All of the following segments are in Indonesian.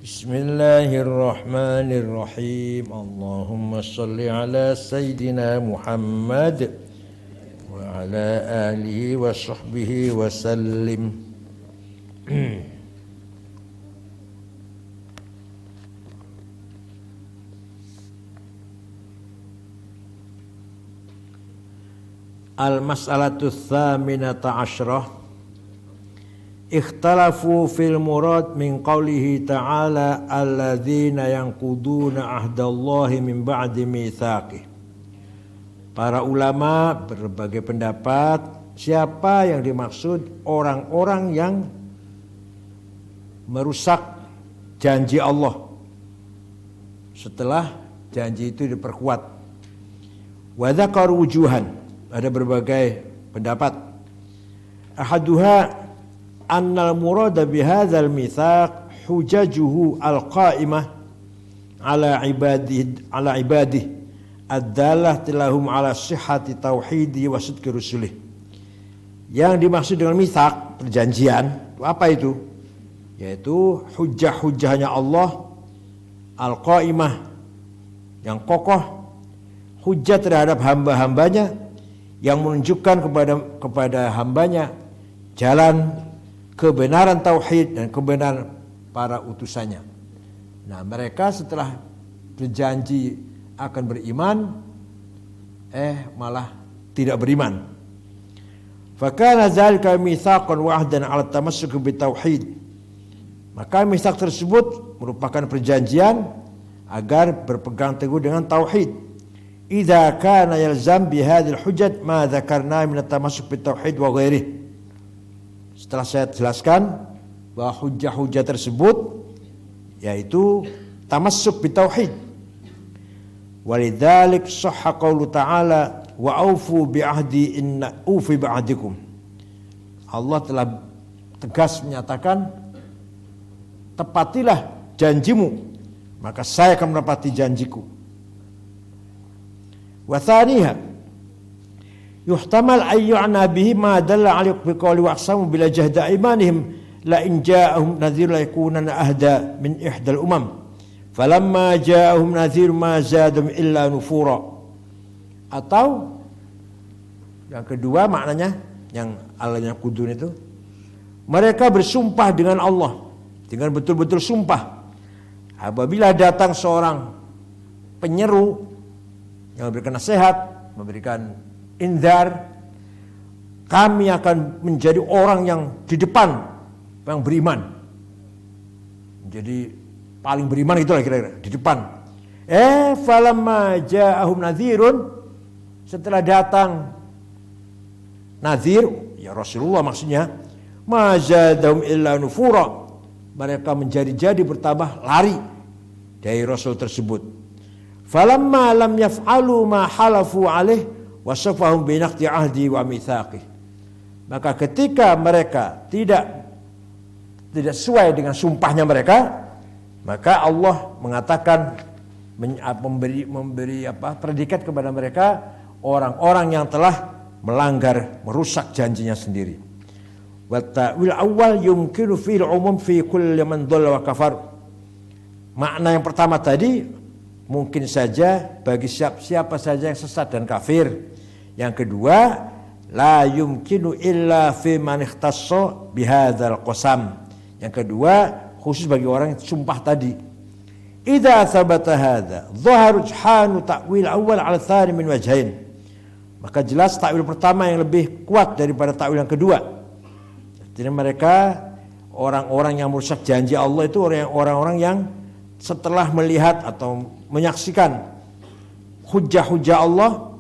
Bismillahirrahmanirrahim. Allahumma salli ala Sayyidina Muhammad wa ala alihi wa sahbihi wa sallim. Al-mas'alatu tsaminata asyrah. Ikhtalafu fil murad min qawlihi ta'ala alladzina yanquduna ahdallahi min ba'di mitsaqih. Para ulama berbagai pendapat siapa yang dimaksud orang-orang yang merusak janji Allah setelah janji itu diperkuat. Wa dzakaru wujuhan, ada berbagai pendapat. Ahaduha annal murada bihadzal mitsaq hujajuhu alqaimah ala ibadih ad-dalah lahum ala sihhati tauhidi wa sidqi rusulih. Yang dimaksud dengan mitsaq, perjanjian, apa itu? Yaitu hujah-hujahnya Allah al-qaimah, yang kokoh, hujah terhadap hamba-hambanya, yang menunjukkan kepada hambanya jalan kebenaran tauhid dan kebenaran para utusannya. Nah, mereka setelah berjanji akan beriman, malah tidak beriman. Fakana zalika mitsaqan wa'dan 'ala tamassuk bitauhid. Maka mitsaq tersebut merupakan perjanjian agar berpegang teguh dengan tauhid. Idza kana yalzam bihadhil hujjat ma dzakarna min at-tamassuk bitauhid wa ghairihi. Setelah saya jelaskan bahwa hujah-hujah tersebut yaitu tamassuk bitauhid. Walidzalik sahha qaulu ta'ala wa aufu bi'ahdi inna ufi bi'ahdikum. Allah telah tegas menyatakan tepatilah janjimu, maka saya akan menepati janjiku. Wa thaniha yuhtamal ayyu'na bihi ma dalla 'ala biqawli wa aqsamu bila jahda imanihim la in ja'ahum nadhir la yakunana ahda min ihdal umam falamma ja'ahum nadhir ma zadum illa nufura. Atau yang kedua maknanya yang Allah kudun itu, mereka bersumpah dengan Allah dengan betul-betul sumpah apabila datang seorang penyeru yang memberikan nasihat, memberikan indar, kami akan menjadi orang yang di depan yang beriman, menjadi paling beriman, itulah kira-kira di depan. Falamma ja'ahum nadhirun, setelah datang nadhir, ya Rasulullah maksudnya, ma zadahum illa nufura, mereka menjadi bertambah lari dari Rasul tersebut. Falamma lam yaf'alu ma halafu alaih wasafahum binaqdi ahdi wa mitsaqih. Maka ketika mereka tidak sesuai dengan sumpahnya mereka, maka Allah mengatakan memberi predikat kepada mereka orang-orang yang telah melanggar, merusak janjinya sendiri. Wa ta'wil awal yumkinu fil umum fi kulli man dhalla wa kafar. Makna yang pertama tadi mungkin saja bagi siapa saja yang sesat dan kafir. Yang kedua, la yumkinu illa fi man ikhtassa bihadzal qasam. Yang kedua, khusus bagi orang yang sumpah tadi. Idza thabata hadza, dhahar rujhanu ta'wil awal 'ala tsani min wajhain. Maka jelas takwil pertama yang lebih kuat daripada takwil yang kedua. Jadi mereka orang-orang yang merusak janji Allah itu orang-orang yang setelah melihat atau menyaksikan hujah-hujah Allah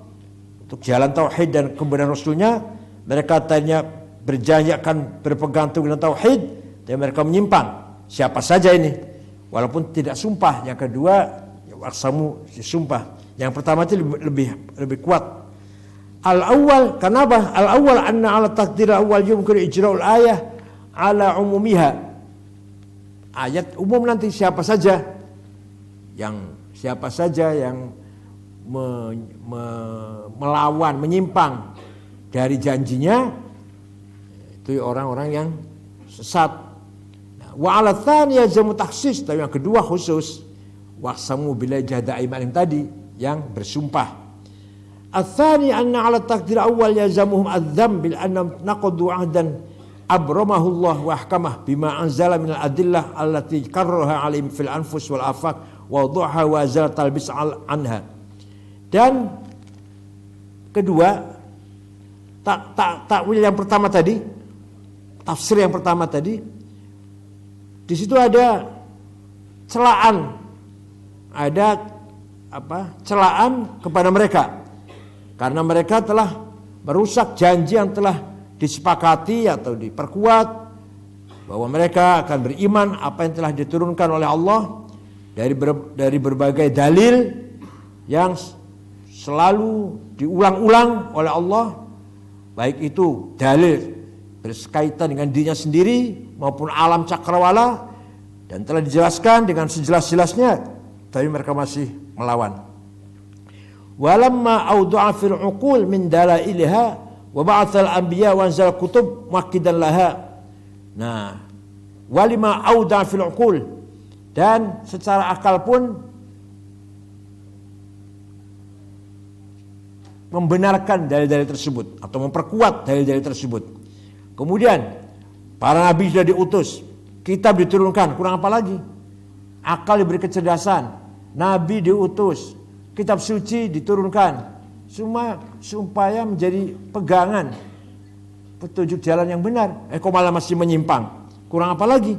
untuk jalan tauhid dan kebenaran Rasulnya, mereka tadinya berjanji akan berpegang teguh dengan tauhid, dan mereka menyimpang. Siapa saja ini, walaupun tidak sumpah. Yang kedua, aksamu sumpah. Yang pertama itu lebih kuat. Al-awwal, kenapa? Al-awwal anna ala taqdir al-awwal yumkin ijra'ul ayah ala umumiha. Ayat umum nanti siapa saja yang melawan, menyimpang dari janjinya, itu orang-orang yang sesat. Nah, Wa ala tsani yazamu takhsis, tapi yang kedua khusus. Waqsamu bila jahda aimanim tadi yang bersumpah. Ats-tsani anna ala taqdir awal yazamuhum adzam bil annam naqadu ahdan abramahullah wa ahkamah bima anzala min al-adillah allati karraha alaihim fil anfus wal afaq wa wadhaha wa azal talbis anha. Dan kedua, takwil yang pertama tadi, tafsir yang pertama tadi, di situ ada celaan, ada celaan kepada mereka karena mereka telah merusak janji yang telah disepakati atau diperkuat bahwa mereka akan beriman apa yang telah diturunkan oleh Allah dari berbagai dalil yang selalu diulang-ulang oleh Allah, baik itu dalil berkaitan dengan dirinya sendiri maupun alam cakrawala, dan telah dijelaskan dengan sejelas-jelasnya, tapi mereka masih melawan. Walamma awdu'a fil uqul min dalailha wa ba'atsal anbiya wa anzal kutub muakkidan laha. Nah, walima awdu'a fil uqul, dan secara akal pun membenarkan dalil-dalil tersebut atau memperkuat dalil-dalil tersebut. Kemudian para nabi sudah diutus, kitab diturunkan, kurang apa lagi? Akal diberi kecerdasan, nabi diutus, kitab suci diturunkan, semua supaya menjadi pegangan petunjuk jalan yang benar. Kok malah masih menyimpang? Kurang apa lagi?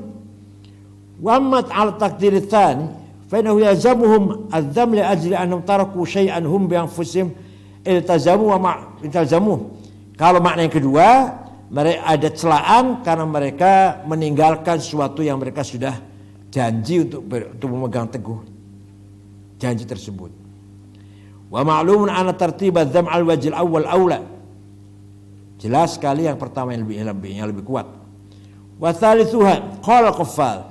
Wa al taqdir tsani fa innahu yazamuhum adzam li ajli annahum taraku syai'an hum bi anfusihim iltazamu wa ma iltazamu. Kalau makna yang kedua, mereka ada celaan karena mereka meninggalkan sesuatu yang mereka sudah janji untuk memegang teguh janji tersebut. Wa ma'lumun anna tartib adzam al wajil awal aula. Jelas sekali yang pertama yang lebih kuat. Wa thalithuha qala Qaffal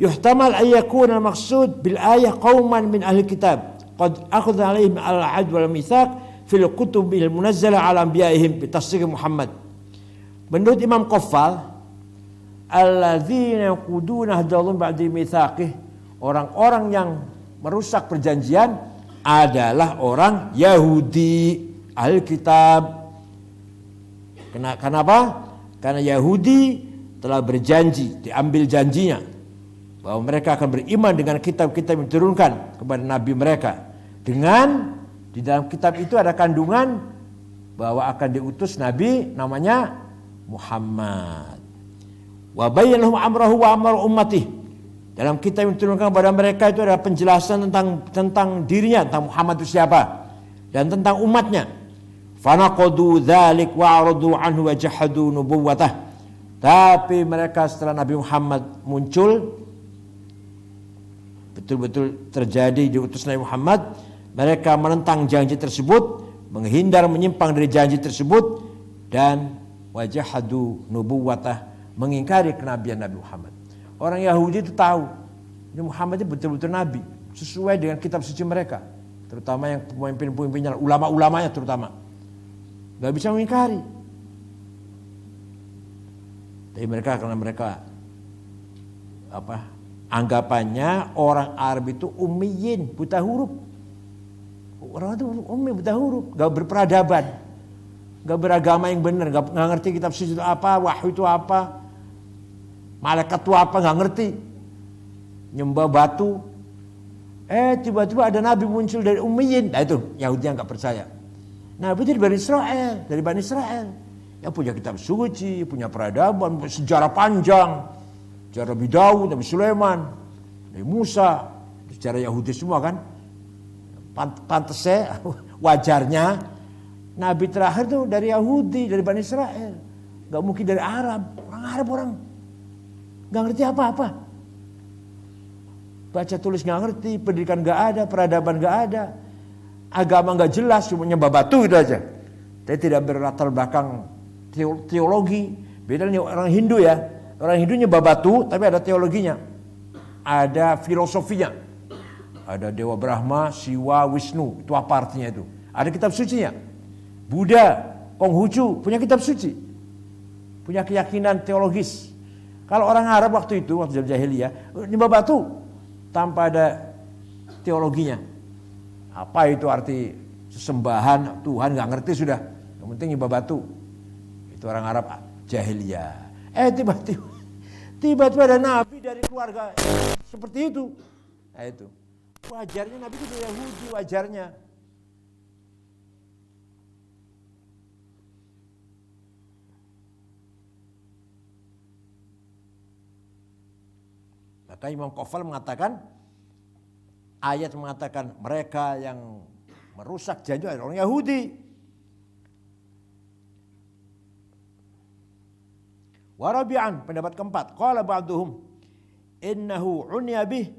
yuhtamal an yakuna al-maqsud bil ayah qauman min ahli kitab qad akhadha alaihim al-ahd wal mitsaq fil kutubil munazzala ala anbiya'ihim bi tasdiq Muhammad. Menurut Imam Qaffal, alladzina yaquduna hadallahu ba'da mitsaqih, orang-orang yang merusak perjanjian adalah orang Yahudi ahli kitab. Kenapa? Karena Yahudi telah berjanji, diambil janjinya bahwa mereka akan beriman dengan kitab-kitab yang diturunkan kepada nabi mereka. Dengan di dalam kitab itu ada kandungan bahwa akan diutus nabi namanya Muhammad. Wa bayyana lahum amrahu wa amra ummatihi. Dalam kitab yang diturunkan kepada mereka itu ada penjelasan tentang dirinya, tentang Muhammad itu siapa, dan tentang umatnya. Fanaqadu dzalik wa aradu anhu wa jahadu nubuwwatah. Tapi mereka setelah Nabi Muhammad muncul, betul-betul terjadi diutus Nabi Muhammad, mereka menentang janji tersebut, menghindar menyimpang dari janji tersebut, dan wajahadu nubuwatah, mengingkari kenabian Nabi Muhammad. Orang Yahudi itu tahu ini Muhammad itu betul-betul nabi sesuai dengan kitab suci mereka, terutama yang pemimpin-pemimpinnya, ulama-ulamanya terutama. Gak bisa mengingkari. Tapi mereka karena mereka anggapannya orang Arab itu ummiyin, buta huruf. Orang itu ummi, buta huruf, gak berperadaban, gak beragama yang benar, gak ngerti kitab suci itu apa, wahyu itu apa, malaikat itu apa, gak ngerti, nyembah batu. Tiba-tiba ada nabi muncul dari ummiyin. Nah itu Yahudi yang gak percaya. Nabi itu dari Bani Israel, yang punya kitab suci, punya peradaban, sejarah panjang, sejarah Nabi Daud, Nabi Sulaiman, Nabi Musa, sejarah Yahudi semua kan. Pantasnya, wajarnya Nabi terakhir tuh dari Yahudi, dari Bani Israel, gak mungkin dari Arab. Orang Arab gak ngerti apa-apa, baca tulis gak ngerti, pendidikan gak ada, peradaban gak ada, agama gak jelas, cuma nyembah batu gitu aja. Tapi tidak berlatar belakang teologi. Beda nih orang Hindu ya. Orang Hindu nyembah batu tapi ada teologinya, ada filosofinya. Ada Dewa Brahma, Siwa, Wisnu, itu apa artinya itu. Ada kitab sucinya. Buddha, Konghucu punya kitab suci, punya keyakinan teologis. Kalau orang Arab waktu itu, waktu jahiliyah, nyembah batu tanpa ada teologinya. Apa itu arti sesembahan Tuhan, nggak ngerti sudah. Yang penting nyembah batu. Itu orang Arab jahiliyah. Tiba-tiba ada nabi dari keluarga seperti itu. Nah itu. Wajarnya nabi itu Yahudi, wajarnya. Maka Imam Qafal mengatakan, ayat mengatakan mereka yang merusak janji adalah orang Yahudi. Warabi'an, pendapat keempat, qala ba'duhum innahu unya bih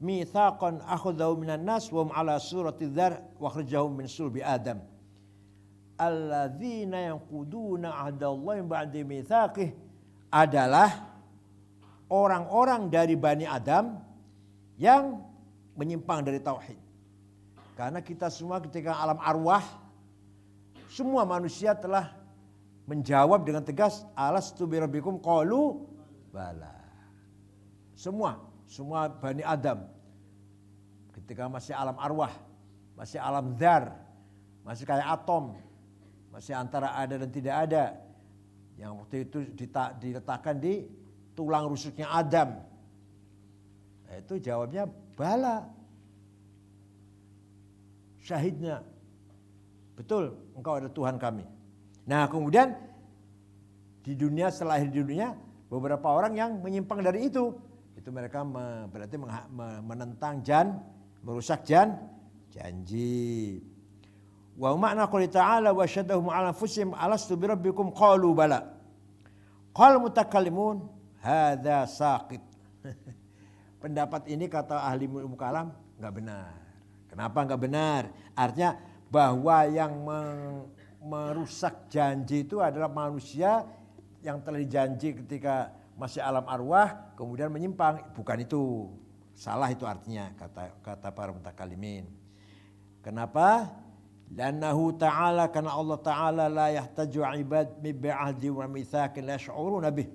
mitsaqan akhadhahu minan nas wa hum ala surati dzar wa akhrajahum min sulbi adam alladzina yanquduna ahdallahi ba'da mitsaqih, adalah orang-orang dari Bani Adam yang menyimpang dari tauhid. Karena kita semua ketika alam arwah, semua manusia telah menjawab dengan tegas, alastu birabbikum qalu bala. Semua Bani Adam ketika masih alam arwah, masih alam dzar, masih kayak atom, masih antara ada dan tidak ada, yang waktu itu diletakkan di tulang rusuknya Adam. Nah, itu jawabnya bala. Syahidnya, betul engkau ada Tuhan kami. Nah kemudian di dunia, setelah di dunia, beberapa orang yang menyimpang dari itu mereka berarti menentang merusak janji. Wa ma'na qouli ta'ala wa syadahum 'ala anfusihim alastu birabbikum qalu bala. Qal mutakallimun hadza saqit. Pendapat ini kata ahli ilmu kalam enggak benar. Kenapa enggak benar? Artinya bahwa yang merusak janji itu adalah manusia yang telah dijanji ketika masih alam arwah kemudian menyimpang. Bukan itu. Salah itu artinya kata para mutakallimin. Kenapa? Lannahu ta'ala, karena Allah Ta'ala la yahtaju ibad bi'ahdi wa mitsaqin la yash'uruna bih.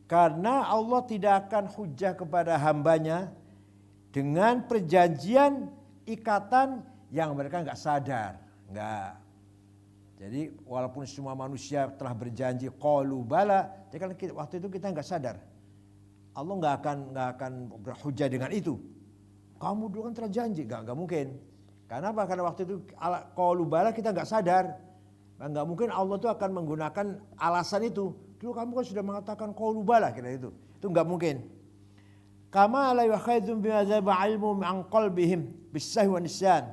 Karena Allah tidak akan hujah kepada hambanya dengan perjanjian ikatan yang mereka enggak sadar. Enggak. Jadi walaupun semua manusia telah berjanji qalu bala, jadi waktu itu kita enggak sadar. Allah enggak akan berhujah dengan itu. Kamu dulu kan telah janji, enggak mungkin. Karena apa? Karena waktu itu qalu bala kita enggak sadar. Enggak mungkin Allah itu akan menggunakan alasan itu. Dulu kamu kan sudah mengatakan qalu bala, kira itu. Itu enggak mungkin. Kama la yukhadzum bima zaba ilmu an qalbihim bisahwi wa nisyan.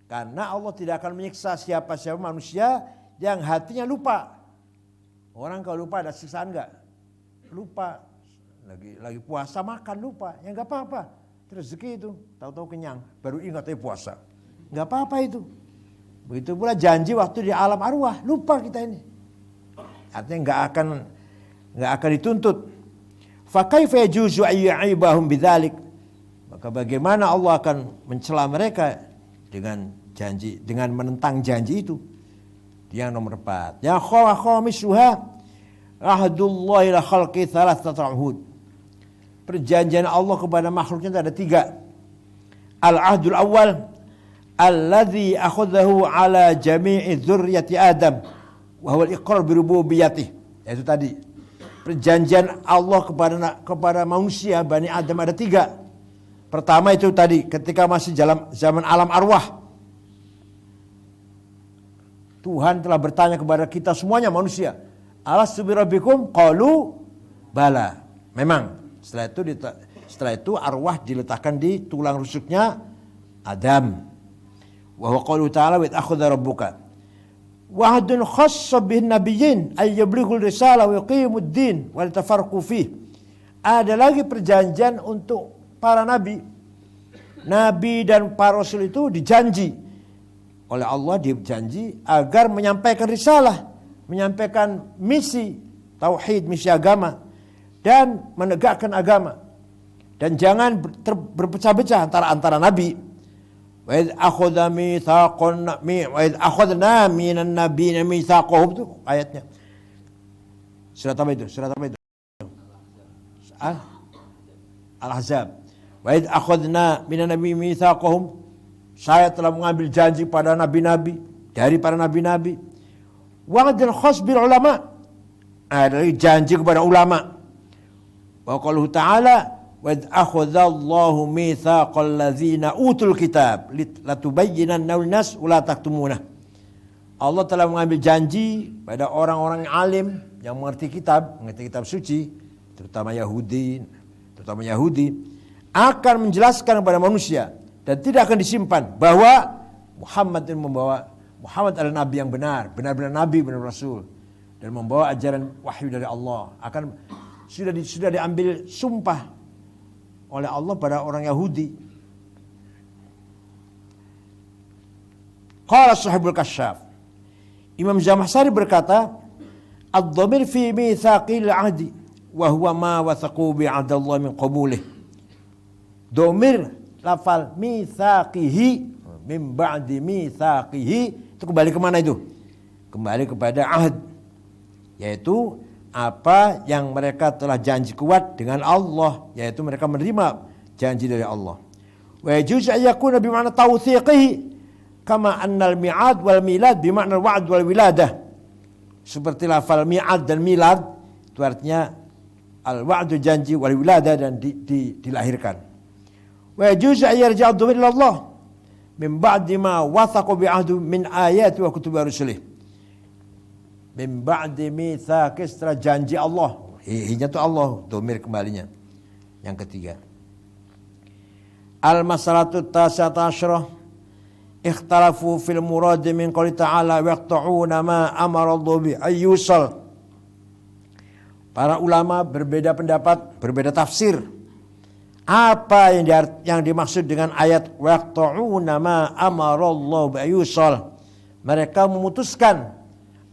Karena Allah tidak akan menyiksa siapa-siapa manusia yang hatinya lupa. Orang kalau lupa ada siksaan enggak? Lupa. Lagi puasa makan lupa. Ya enggak apa-apa. Rezeki itu, tahu-tahu kenyang, baru ingat puasa. Enggak apa-apa itu. Begitu pula janji waktu di alam arwah, lupa kita ini. Artinya enggak akan dituntut. Fa kaifa yajuzu ayy'ibahum bidzalik? Maka bagaimana Allah akan mencela mereka dengan janji, dengan menentang janji itu? Yang nomor 4. Ya khamisuha ahdullahi la khalqi thalathatu uhud. Perjanjian Allah kepada makhluknya ada 3. Al-ahdul awal alladzi akhadhahu ala jami'i dzurriyyati Adam wa huwa al-iqrar bi rububiyyatih. Itu tadi. Perjanjian Allah kepada manusia Bani Adam ada 3. Pertama itu tadi ketika masih zaman alam arwah. Tuhan telah bertanya kepada kita semuanya manusia. Alastu birabbikum qalu bala. Memang setelah itu arwah diletakkan di tulang rusuknya Adam. Wa huwa qaulu ta'ala wa akhadha rabbuka. Wahdun khassa bin nabiyyin ay yablighul risalah wa yuqimud din wa yatafarraqu fih. Ada lagi perjanjian untuk para nabi. Nabi dan para rasul itu dijanji oleh Allah, dijanji agar menyampaikan risalah, menyampaikan misi tauhid, misi agama, dan menegakkan agama. Dan jangan berpecah-pecah antara nabi. Wa idz akhadna minan nabiyyin mitsaqahum, itu ayatnya. Surat apa itu? Al-Ahzab. Wa id akhadna minan nabi mitsaqahum, saya telah mengambil janji pada nabi-nabi, dari para nabi-nabi. Wa'dul khas bil ulama, ada janji kepada ulama. Wa qaluhu ta'ala wa id akhadallahu mitsaqal ladzina utul kitab latubayyinanna lin-nas wa la taktumunah. Allah telah mengambil janji pada orang-orang alim yang mengerti kitab suci, terutama Yahudi, akan menjelaskan kepada manusia dan tidak akan disimpan bahwa Muhammad adalah nabi yang benar-benar nabi, benar rasul, dan membawa ajaran wahyu dari Allah. Sudah diambil sumpah oleh Allah pada orang Yahudi. Qala sahibul kasyaf, Imam Zamakhsyari berkata, ad-dhamir fi mitsaqil ahdi wa huwa ma wathaqu bi'adallah min qabulih. Dhamir lafal mitsaqihi min ba'di mitsaqihi itu kembali ke mana itu? Kembali kepada ahd, yaitu apa yang mereka telah janji kuat dengan Allah, yaitu mereka menerima janji dari Allah. Wa yajuz ayyakuna bi ma'na tawthiqihi kama annal mi'ad wal milad bi ma'na al-wa'd wal wiladah. Seperti lafal mi'ad dan milad itu artinya al-wa'du janji wal wiladah dan dilahirkan. Wa yajuzu an yarji'a ad-dhamir ila Allah min ba'di ma wathaqu bi'ahdi min ayati wa kutubi rusulih. Min ba'di mitsaq, setelah janji Allah. Hinya itu Allah, dhamir kembalinya. Yang ketiga. Al-masalatu tasata asyrah, ikhtalafu fil murad min qouli ta'ala waqta'una ma amara Allah bi ayyusal. Para ulama berbeda pendapat, berbeda tafsir. Apa yang dimaksud dengan ayat waqta'una ma amara Allah bi ayyusal? Mereka memutuskan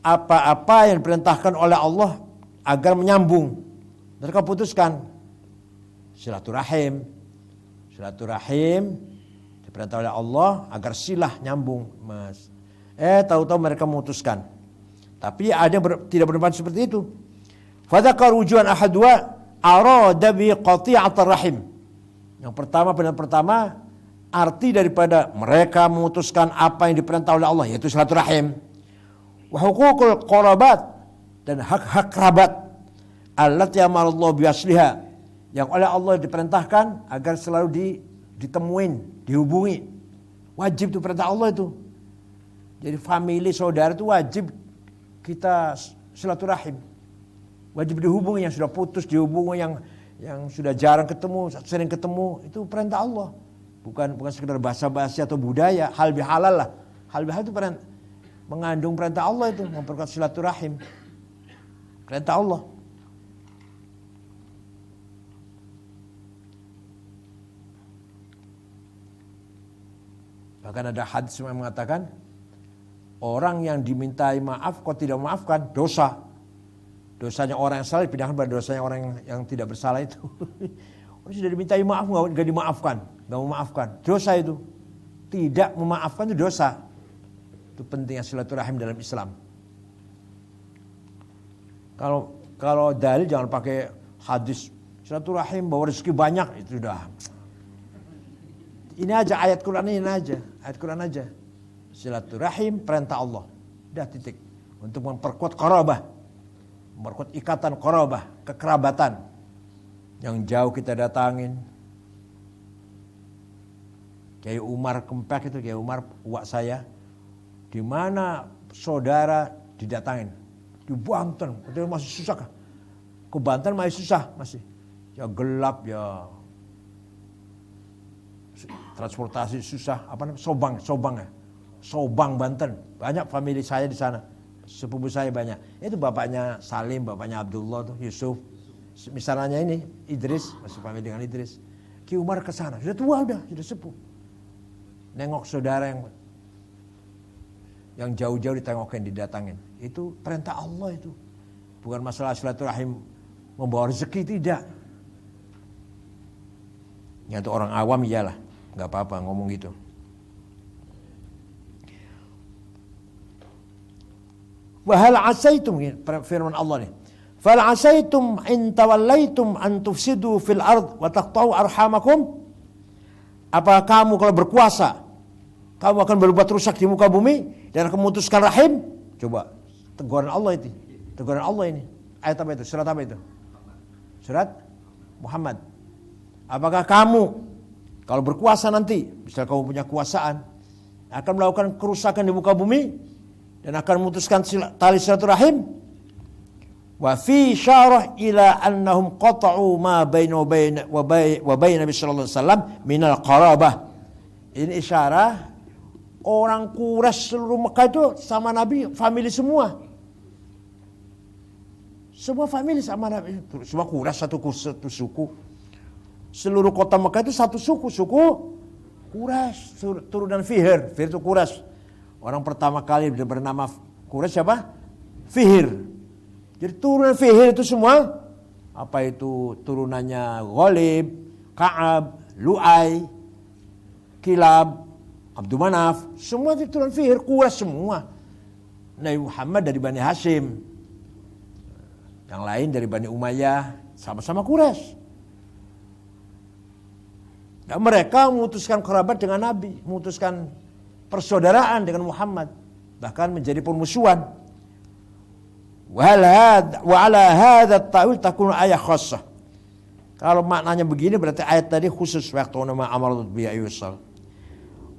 apa-apa yang diperintahkan oleh Allah agar menyambung. Mereka putuskan silaturahim diperintah oleh Allah agar silah nyambung, Mas. Tahu-tahu mereka memutuskan. Tapi ada yang tidak berpendapat seperti itu. Fadzakar wujuhan ahadwa arada bi qati'atir rahim. Yang pertama, pendapat pertama, arti daripada mereka memutuskan apa yang diperintah oleh Allah, yaitu silaturahim. Wa huququl qarabat, dan hak-hak kerabat. Allati amarallahu bi asliha, yang oleh Allah diperintahkan agar selalu ditemuin, dihubungi. Wajib itu perintah Allah itu. Jadi famili saudara itu wajib kita silaturahim. Wajib dihubungi, yang sudah putus dihubungi, yang sudah jarang ketemu, sering ketemu, itu perintah Allah. Bukan sekedar basa-basi atau budaya, hal bihalal lah. Hal bihalal itu mengandung perintah Allah itu, memperkuat silaturahim. Perintah Allah. Bahkan ada hadis yang mengatakan, orang yang dimintai maaf kok tidak memaafkan, dosa. Dosanya orang yang salah dipindahkan pada dosanya orang yang tidak bersalah itu. Orang sudah dimintai maaf nggak dimaafkan, nggak memaafkan, dosa itu. Tidak memaafkan itu dosa. Itu pentingnya silaturahim dalam Islam. Kalau dalil jangan pakai hadis silaturahim bawa rezeki banyak, itu sudah. Ini aja ayat Quran ini aja. Ayat Quran aja. Silaturahim perintah Allah. Udah titik. Untuk memperkuat qarabah. Memperkuat ikatan qarabah, kekerabatan. Yang jauh kita datangin. Kiai Umar Kempek itu, Kiai Umar uak saya. Di mana saudara didatangin? Di Banten. Itu masih susah kah? Ke Banten masih susah masih. Ya gelap ya. Transportasi susah, Sobang Banten, banyak famili saya di sana, sepupu saya banyak. Itu bapaknya Salim, bapaknya Abdullah tuh, Yusuf. Misalnya ini Idris, masih famili dengan Idris. Ki Umar ke sana, sudah tua sudah sepuh. Nengok saudara yang jauh-jauh ditengokin, didatangin. Itu perintah Allah itu. Bukan masalah silaturahim membawa rezeki, tidak. Ya itu orang awam iyalah. Gak apa-apa ngomong gitu. Wa hal asaitum, firman Allah nih. Fal asaitum in tawallaitum an tufsidu fil ard wa taqta'u arhamakum. Apa kamu kalau berkuasa, kamu akan berbuat rusak di muka bumi dan akan memutuskan rahim? Coba, teguran Allah itu. Teguran Allah ini. Ayat apa itu? Surat apa itu? Surat Muhammad. Apakah kamu kalau berkuasa nanti, misalnya kamu punya kuasaan, akan melakukan kerusakan di muka bumi dan akan memutuskan tali silaturahim? Wa fi syarah ila annahum qata'u ma baina wa baina Nabi sallallahu alaihi wasallam minal qarabah. Ini isyarah orang Quraisy seluruh Mekah itu sama Nabi, famili semua. Semua famili sama Nabi. Semua Quraisy satu suku. Seluruh kota Mekah itu satu suku Quraisy, turunan Fihr. Fihr itu Quraisy. Orang pertama kali bernama Quraisy siapa? Fihr. Jadi turunan Fihr itu semua, apa itu turunannya Ghalib, Ka'ab, Lu'ay, Kilab, Abdul Manaf, semua itu turunan Fihr, Quraisy semua. Nabi Muhammad dari Bani Hashim, yang lain dari Bani Umayyah, sama-sama Quraisy. Dan mereka memutuskan kerabat dengan Nabi, memutuskan persaudaraan dengan Muhammad, bahkan menjadi permusuhan. Wa ala hadha ta'wil takunu ayat khassah. Kalau maknanya begini berarti ayat tadi khusus waktu nama amarat bi ayusal.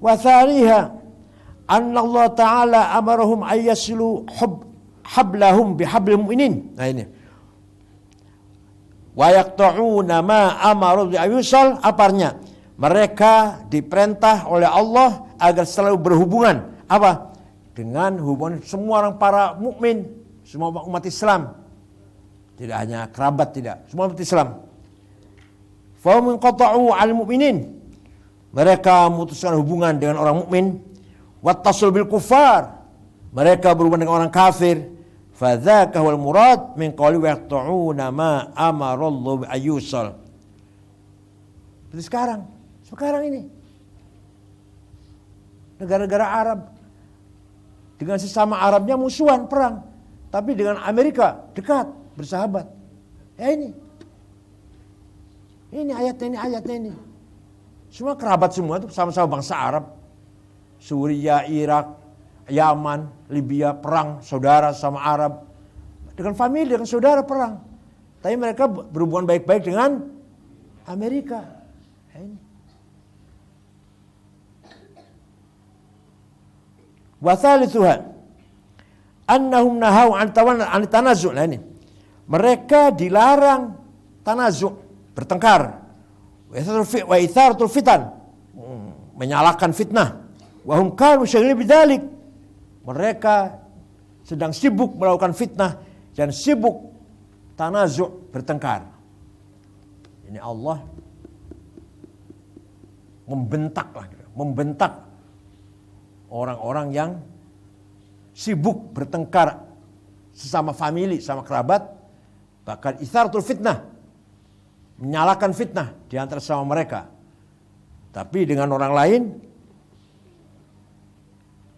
Wa thaniha anna Allah taala amarahum ayyasilu hablahum bihablil mu'minin. Nah ini. Wa yaqta'una ma amarat bi ayusal, aparnya? Mereka diperintah oleh Allah agar selalu berhubungan apa? Dengan hubungan semua orang para mukmin. Semua umat Islam. Tidak hanya kerabat, tidak. Semua umat Islam. Fahum inqata'u al-mu'minin. Mereka memutuskan hubungan dengan orang mukmin. Wattasul bil kufar. Mereka berhubungan dengan orang kafir. Fadzaka wal murad min qawli wa yaqta'una ma amarallahu bi ayyusal. Seperti sekarang ini. Negara-negara Arab dengan sesama Arabnya musuhan, perang. Tapi dengan Amerika dekat, bersahabat. Ya ini ayatnya ini. Semua kerabat semua itu sama-sama bangsa Arab. Suriah, Irak, Yaman, Libya perang, saudara sama Arab. Dengan famili, dengan saudara perang. Tapi mereka berhubungan baik-baik dengan Amerika. Ya ini. Wa thalithuha annahum nahau an tanazu'. Nah ini. Mereka dilarang tanazu', bertengkar. Wa itharatul fitan, menyalakan fitnah. Wa hum kanu syaghalin bidzalik. Mereka sedang sibuk melakukan fitnah dan sibuk tanazu', bertengkar. Ini Allah membentak orang-orang yang sibuk bertengkar sesama famili, sama kerabat, bahkan itsaratul fitnah, menyalakan fitnah di antara sama mereka. Tapi dengan orang lain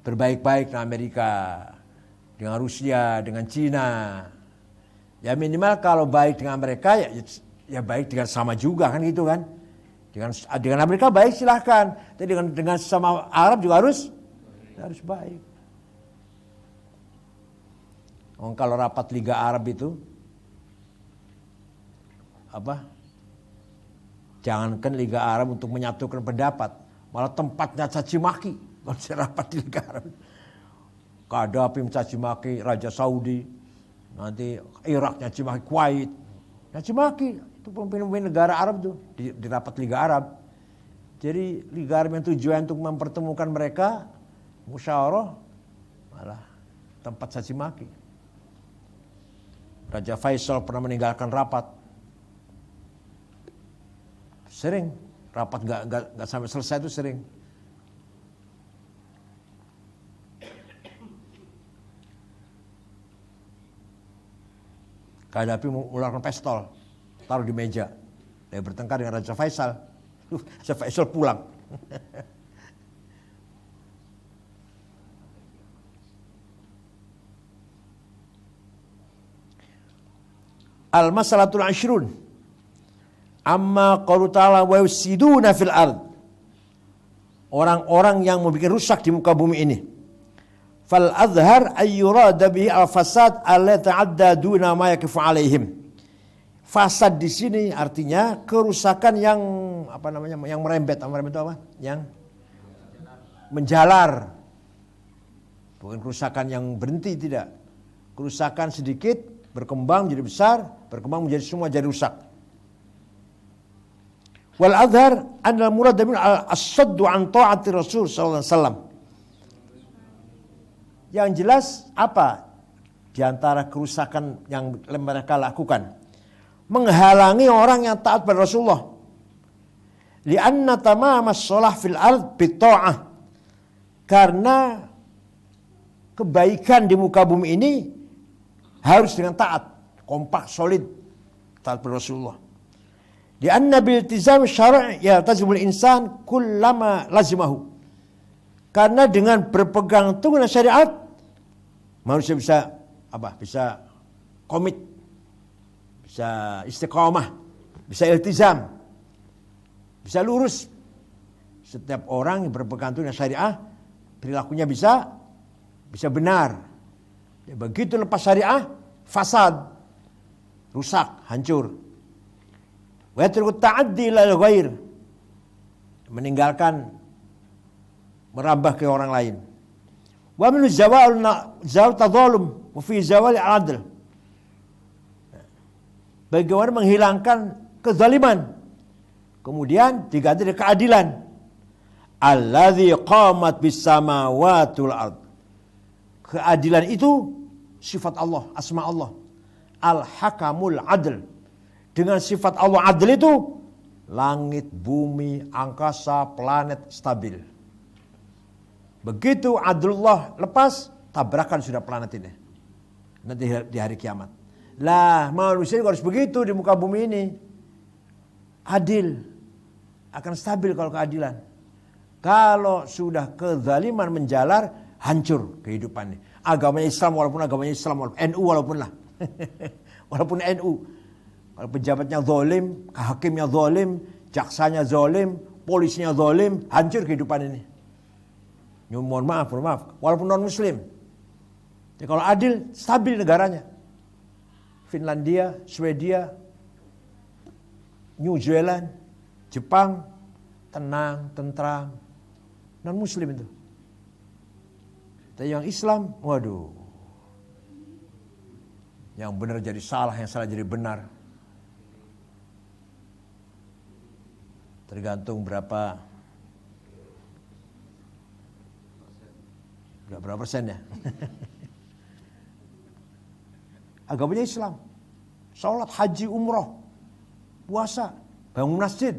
berbaik-baik dengan Amerika, dengan Rusia, dengan Cina. Ya minimal kalau baik dengan mereka ya baik dengan sama juga kan gitu kan. Dengan Amerika baik silahkan, tapi dengan sesama Arab juga harus baik. Kalau rapat Liga Arab itu jangankan Liga Arab untuk menyatukan pendapat, malah tempatnya caci maki kalau saya rapat di Liga Arab. Qaddafi mencaci maki Raja Saudi, nanti Irak nyaci maki Kuwait, nyaci maki itu pemimpin negara Arab tuh di rapat Liga Arab. Jadi Liga Arab yang tujuan untuk mempertemukan mereka, musyawarah, malah tempat caci maki. Raja Faisal pernah meninggalkan rapat. Sering rapat nggak sampai selesai itu sering. Qaddafi mengeluarkan pistol, taruh di meja. Dia bertengkar dengan Raja Faisal. Raja Faisal pulang. Al-masalatul ashrun. Amma qalu ta'ala wa yusiduna fil ard. Orang-orang yang membuat rusak di muka bumi ini. Fal azhar ayyurada bihi al-fasad alla ta'adda duna ma yakifu alaihim. Fasad di sini artinya kerusakan yang yang merembet. Merembet itu apa? Yang menjalar. Bukan kerusakan yang berhenti, tidak. Kerusakan sedikit berkembang menjadi besar, berkembang menjadi semua jadi rusak. Wal adhar anna al-murad min as-saddu an ta'ati Rasul sallallahu alaihi wasallam. Yang jelas apa di antara kerusakan yang mereka lakukan? Menghalangi orang yang taat pada Rasulullah. Li'anna tamamas shalah fil ard bitta'ah. Karena kebaikan di muka bumi ini harus dengan taat, kompak, solid, taat pada Rasulullah. Li'anna biltizam syara' yaltazimul insan kullama lazimahu. Karena dengan berpegang teguh dengan syariat manusia bisa Bisa komit, bisa istiqamah, bisa iltizam, bisa lurus. Setiap orang yang berpegang teguh dengan syariah perilakunya bisa benar. Ya, begitu lepas syariah, fasad, rusak, hancur. Wa yatruku ta'addi ilal ghair, meninggalkan merambah ke orang lain. Wa min zawal tadhalum wa fi zawal adl. Bagaimana menghilangkan kezaliman, kemudian diganti dengan keadilan. Alladzi qamat bis samawati wal ard. Keadilan itu sifat Allah, asma Allah. Al-hakamul adl. Dengan sifat Allah adil itu langit, bumi, angkasa, planet stabil. Begitu adlullah lepas, tabrakan sudah planet ini. Nanti di hari kiamat. Lah manusia harus begitu di muka bumi ini. Adil. Akan stabil kalau keadilan. Kalau sudah kezaliman menjalar, hancur kehidupannya. Agamanya Islam walaupun agamanya Islam, walaupun NU walaupun lah. Walaupun NU. Kalau pejabatnya zalim, hakimnya zalim, jaksanya zalim, polisinya zalim, hancur kehidupan ini. Mohon maaf. Walaupun non muslim. Jadi kalau adil, stabil negaranya. Finlandia, Swedia, New Zealand, Jepang, tenang, tentram. Non muslim itu. Tapi yang Islam, waduh. Yang benar jadi salah, yang salah jadi benar. Tergantung berapa persen ya. Agamanya Islam. Salat, haji, umroh, puasa, bangun masjid.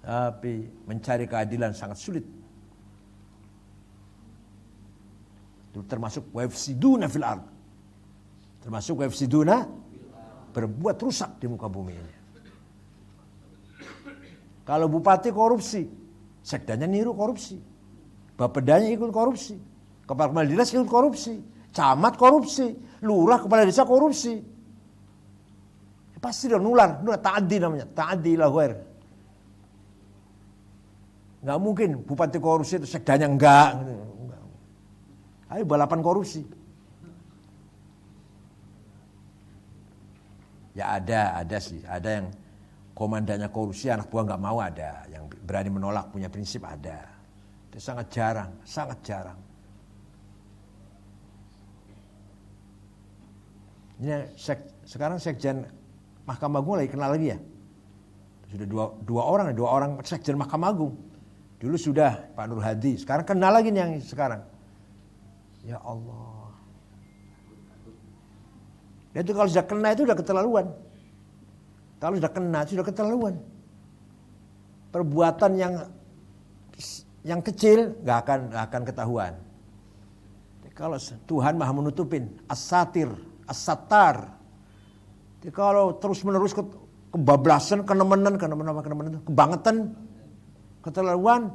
Tapi mencari keadilan sangat sulit. Itu termasuk wafsiduna fil ard. Termasuk wafsiduna berbuat rusak di muka bumi ini. Kalau bupati korupsi, sekdanya niru korupsi, bapedanya ikut korupsi, kepala dinas ikut korupsi, camat korupsi, lurah kepala desa korupsi. Pasti udah nular ta'addi namanya, ta'addi ila ghair. Enggak mungkin bupati korupsi itu sekdanya enggak. Ayo balapan korupsi. Ya ada sih, ada yang komandannya korupsi, anak buah nggak mau, ada yang berani menolak, punya prinsip, ada. Itu sangat jarang. Ini sekarang sekjen Mahkamah Agung lagi kenal lagi ya. Sudah dua orang sekjen Mahkamah Agung. Dulu sudah Pak Nur Hadi, sekarang kenal lagi nih yang sekarang. Ya Allah. Itu kalau sudah kena itu udah keterlaluan. Kalau sudah kena, sudah keterlaluan. Perbuatan yang kecil nggak akan ketahuan. Kalau Tuhan maha menutupin, as-satir, as-sattar. Kalau terus menerus kebablasan, kenemenan, kebangetan, keterlaluan,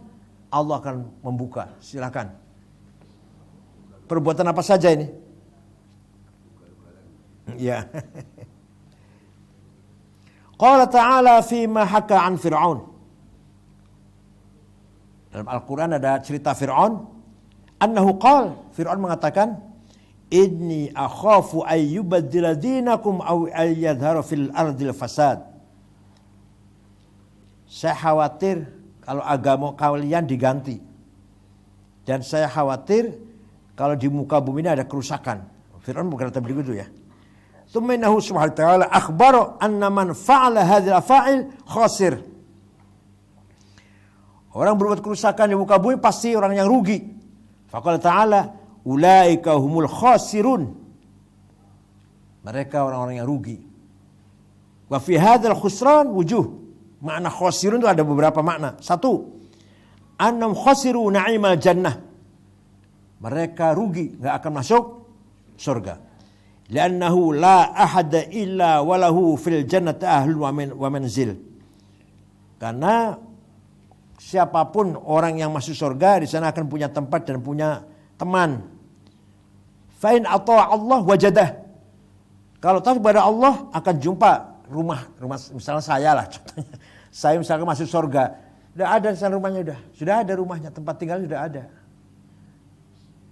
Allah akan membuka. Silakan. Perbuatan apa saja ini? Ya. Qala ta'ala fima haka an Fir'aun. Dalam Al-Quran ada cerita Fir'aun. Annahu qal, Fir'aun mengatakan, inni akhafu ayyubaddila dinakum aw ayyadhara fil ardil fasad. Saya khawatir kalau agama kalian diganti. Dan saya khawatir kalau di muka bumi ini ada kerusakan. Fir'aun berkata begitu ya. Tsumma innahu subhanahu wa ta'ala akhbara anna man fa'ala hadzal afa'il khasir. Orang berbuat kerusakan di muka bumi pasti orang yang rugi. Faqala ta'ala ulaika humul khasirun. Mereka orang-orang yang rugi. Wa fi hadzal khusran wujuh. Makna khasirun itu ada beberapa makna. Satu, annam khasiru na'imal jannah. Mereka rugi, enggak akan masuk surga. Li'annahu la ahada illa walahu fil jannati ahlun wa manzil. Karena siapapun orang yang masuk surga di sana akan punya tempat dan punya teman. Fa in ata'a Allah wajadah. Kalau taat kepada Allah akan jumpa rumah misalnya saya lah contohnya. Saya misalnya masuk surga, sudah ada di sana rumahnya sudah ada rumahnya, tempat tinggal sudah ada.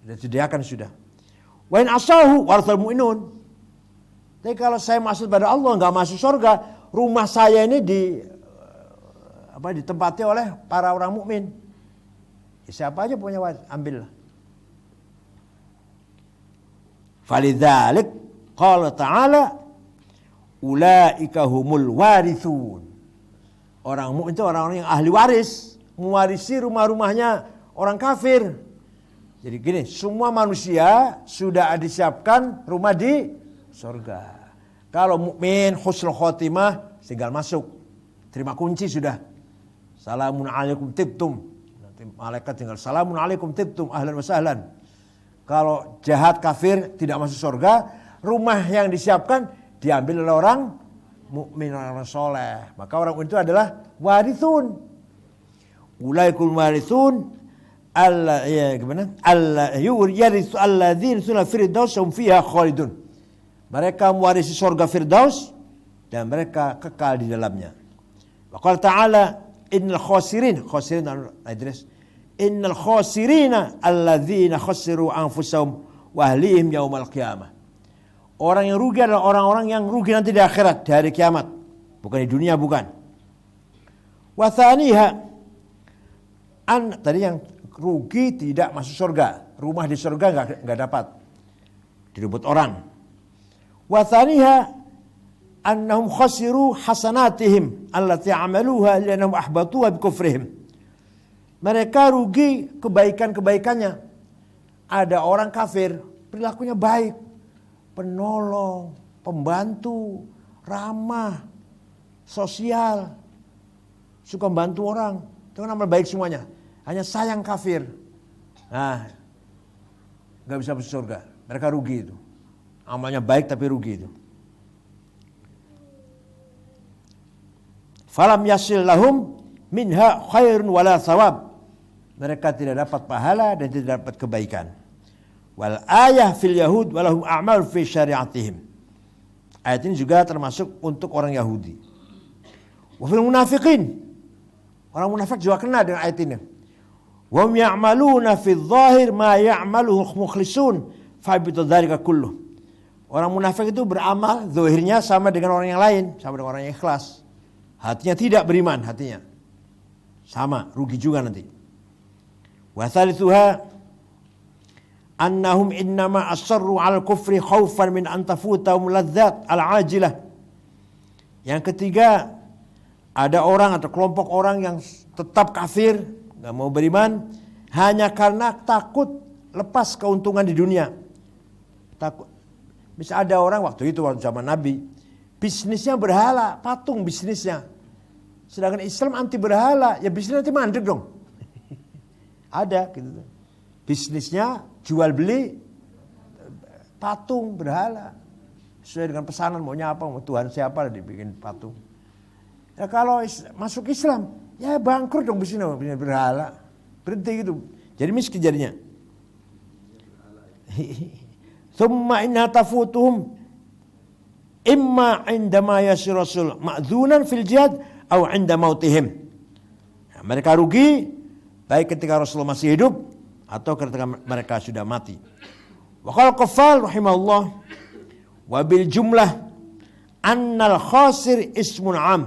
Sudah disediakan sudah. Wa in asahu warathal mu'minun. Tapi kalau saya masuk pada Allah enggak masuk surga, rumah saya ini ditempati oleh para orang mukmin. Siapa aja punya ambillah. Falidzalik qala ta'ala ulaika humul warithun. Orang mukmin itu orang-orang yang ahli waris, mewarisi rumah-rumahnya orang kafir. Jadi gini, semua manusia sudah disiapkan rumah di surga. Kalau mukmin husnul khotimah tinggal masuk. Terima kunci sudah. Salamun alaikum tibtum. Nanti malaikat tinggal salamun alaikum tibtum ahlan wa sahlan. Kalau jahat kafir tidak masuk surga, rumah yang disiapkan diambil oleh orang mukmin, orang soleh. Maka orang itu adalah warithun. Ulaikul warithun yarisu alladzina suna firdaus hum fiha khalidun. Mereka mewarisi surga Firdaus dan mereka kekal di dalamnya. Wa qala ta'ala innal khasirin innal khasirina alladzina khasiru anfusahum wa ahlihim yaumal qiyamah. Orang yang rugi adalah orang-orang yang rugi nanti di akhirat, di hari kiamat. Bukan di dunia, bukan. Wa thaniha tadi yang rugi tidak masuk surga, rumah di surga enggak dapat, direbut orang. Wa thaniha annahum khasiru hasanatihim allati amaluha li'annahum ahbatuha bikufrihim. Mereka rugi kebaikan-kebaikannya. Ada orang kafir, perilakunya baik, penolong, pembantu, ramah, sosial, suka membantu orang, itu kan amal baik semuanya. Hanya sayang kafir, nah, nggak bisa masuk surga. Mereka rugi itu. Amalnya baik tapi rugi itu. Falam yasil lahum minha khairun wala thawab. Mereka tidak dapat pahala dan tidak dapat kebaikan. Wal ayah fil yahud walahum a'mal fi syari'atihim. Ayat ini juga termasuk untuk orang Yahudi. Wa fil munafiqin. Orang munafik juga kena dengan ayat ini. Wa hum ya'maluna fi dhahir ma ya'maluhu mukhlisun fa bitu dzalika kulluh. Orang munafik itu beramal zahirnya sama dengan orang yang lain, sama dengan orang yang ikhlas. Hatinya tidak beriman, hatinya. Sama, rugi juga nanti. Wa thalithuha annahum innama asarru 'al kufri khaufan min an tafutahum ladzat al-ajilah. Yang ketiga, ada orang atau kelompok orang yang tetap kafir, enggak mau beriman hanya karena takut lepas keuntungan di dunia. Takut. Bisa ada orang waktu itu zaman Nabi, bisnisnya berhala, patung bisnisnya. Sedangkan Islam anti berhala, ya bisnisnya nanti mandek dong. Ada gitu. Bisnisnya jual beli patung berhala. Sesuai dengan pesanan maunya apa, mau Tuhan siapa dibikin patung. Ya kalau masuk Islam, ya bangkrut dong bisnisnya berhala. Berhenti gitu. Jadi miskin jadinya. Thumma inna tafutuhum imma indama yasir rasul ma'dzunan fil jihad atau inda mautihim. Nah, mereka rugi baik ketika Rasulullah masih hidup atau ketika mereka sudah mati. Wa qala Qaffal rahimahullah wa bil jumlah annal khasir ismun am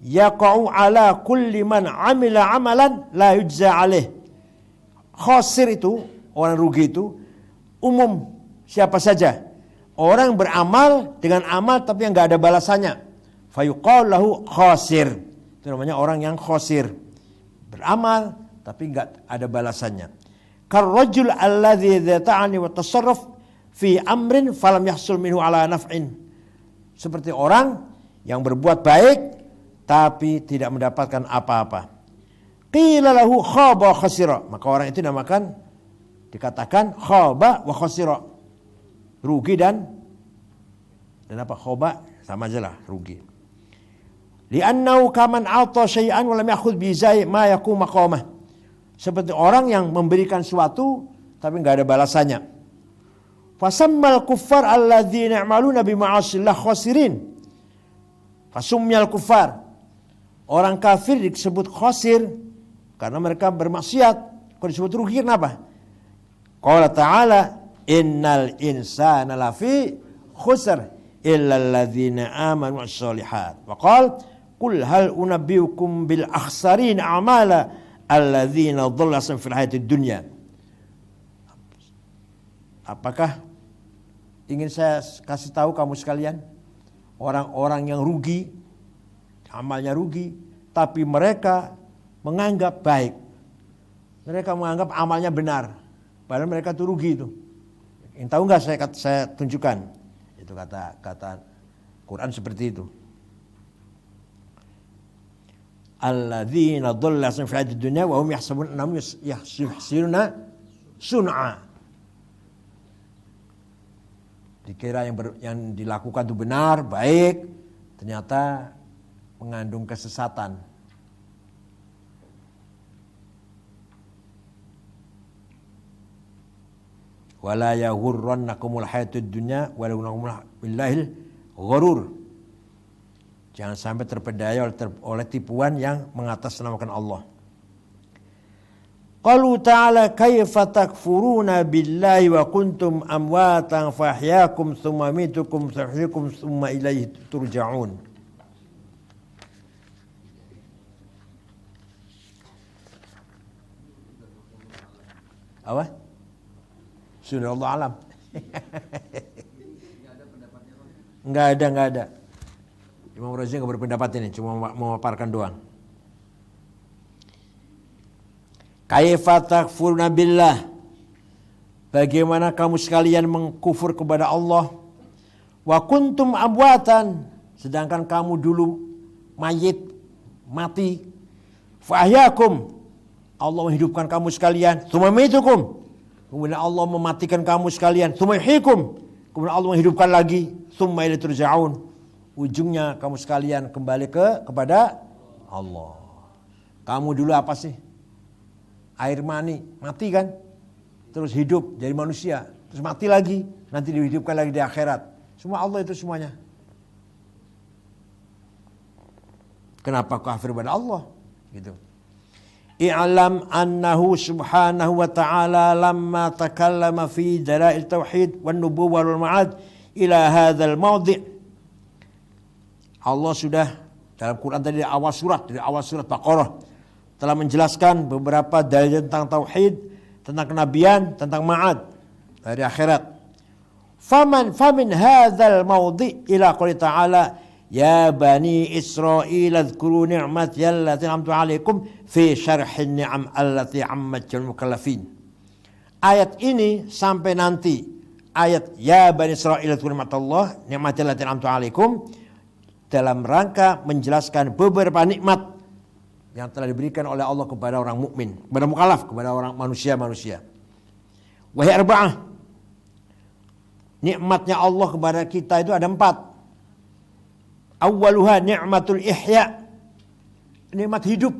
yaqa'u ala kulli man amila amalan la yujza alaih. Khasir itu, orang rugi itu umum, siapa saja. Orang beramal dengan amal tapi yang enggak ada balasannya. Fayuqal lahu khasir. Itu namanya orang yang khasir. Beramal tapi enggak ada balasannya. Karrajul alladzi dzata'ani wa tasarraf fi amrin falam yahsul minhu ala naf'in. Seperti orang yang berbuat baik tapi tidak mendapatkan apa-apa. Qila lahu khaba khasira. Maka orang itu dinamakan, dikatakan khaba wa khasira. Rugi dan apa? Khaba sama aja lah, rugi. Li'annahu kaman a'ta syai'an wa lam ya'khudh bi zai ma yaqum maqamah. Seperti orang yang memberikan sesuatu tapi enggak ada balasannya. Fasammal kuffar alladzina ya'maluna bi ma'asillah khasirin. Fasumyal kuffar. Orang kafir disebut khasir karena mereka bermaksiat. Kalau disebut rugi kenapa? Qala ta'ala innal insana lafi khusr illa alladzina amanu was-solihat. Wa qala qul hal unabbiukum bil akhsarin a'mala alladzina dhalla fil hayatid dunya. Apakah ingin saya kasih tahu kamu sekalian orang-orang yang rugi, amalnya rugi, tapi mereka menganggap baik. Mereka menganggap amalnya benar, padahal mereka itu rugi itu. Yang tahu nggak saya tunjukkan? Itu kata Quran seperti itu. Alladzina dhalla fil hayatid dunya wa hum yahsabuna annahum yuhsinuna sun'a. Dikira yang dilakukan itu benar, baik, ternyata mengandung kesesatan. Wala yaghurrannakumul hayatud dunya wa la billahil ghurur. Jangan sampai terpedaya oleh tipuan yang mengatasnamakan Allah. Qalu ta'ala kaifa takfuruna billahi wa kuntum amwatan fahyakum thumma mitukum thumma thumma ilaihi turja'un. Apa? Sudah Allah alam. Enggak ada. Imam Razi enggak berpendapat ini, cuma memaparkan doang. Kaifa takfuruna billah. Bagaimana kamu sekalian mengkufur kepada Allah? Wa kuntum amwatan, sedangkan kamu dulu mayit, mati. Fa ahyakum, Allah menghidupkan kamu sekalian. Tsumma yumitukum, kemudian Allah mematikan kamu sekalian. Tsumma yuhyikum, kemudian Allah menghidupkan lagi. Tsumma ilaihi turja'un, ujungnya kamu sekalian kembali kepada Allah. Kamu dulu apa sih? Air mani, mati kan? Terus hidup jadi manusia, terus mati lagi, nanti dihidupkan lagi di akhirat. Semua Allah itu semuanya. Kenapa kafir pada Allah? Gitu. I'lam annahu subhanahu wa ta'ala lamma takallama fi dalail tauhid wan nubuwwah wal ma'ad ila hadzal mawdi'. Allah sudah dalam Quran tadi dari awal surat Baqarah telah menjelaskan beberapa dalil tentang tauhid, tentang kenabian, tentang ma'ad dari akhirat. Famin hadzal mawdi' ila qouli ta'ala ya bani Israil adhkuru ni'mati allati an'amtu 'alaikum fi syarhin ni'am allati 'ammat al mukallafin. Ayat ini sampai nanti ayat ya bani Israil adhkuru ni'mati allati an'amtu 'alaikum dalam rangka menjelaskan beberapa nikmat yang telah diberikan oleh Allah kepada orang mukmin, kepada mukallaf, kepada orang manusia-manusia. Wahai arba'ah, nikmatnya Allah kepada kita itu ada 4. Awwaluha ni'matul ihya, nikmat hidup.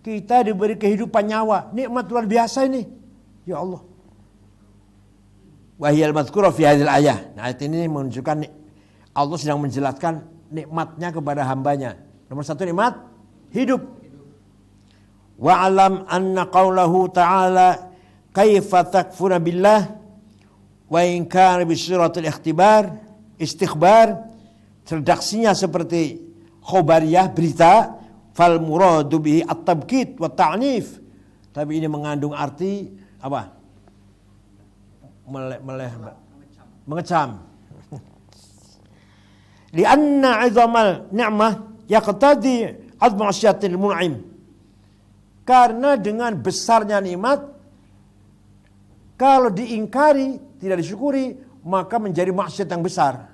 Kita diberi kehidupan nyawa, nikmat luar biasa ini. Ya Allah. Wahiyal madhkura fi hadhil ayah. Nah, ayat ini menunjukkan Allah sedang menjelaskan nikmatnya kepada hambanya. Nomor satu nikmat hidup. Wa'alam anna qawlahu ta'ala kaifa takfuna billah wa in kana bi suratil istikhbar, redaksinya seperti khobariyah, berita, fal muradu bihi at-tabkit wa ta'nif, tapi ini mengandung arti apa? Mengecam. Lianna 'idhamal ni'mah yaqtadi 'azma asyatil mun'im, karena dengan besarnya nikmat, kalau diingkari, tidak disyukuri, maka menjadi maksiat yang besar.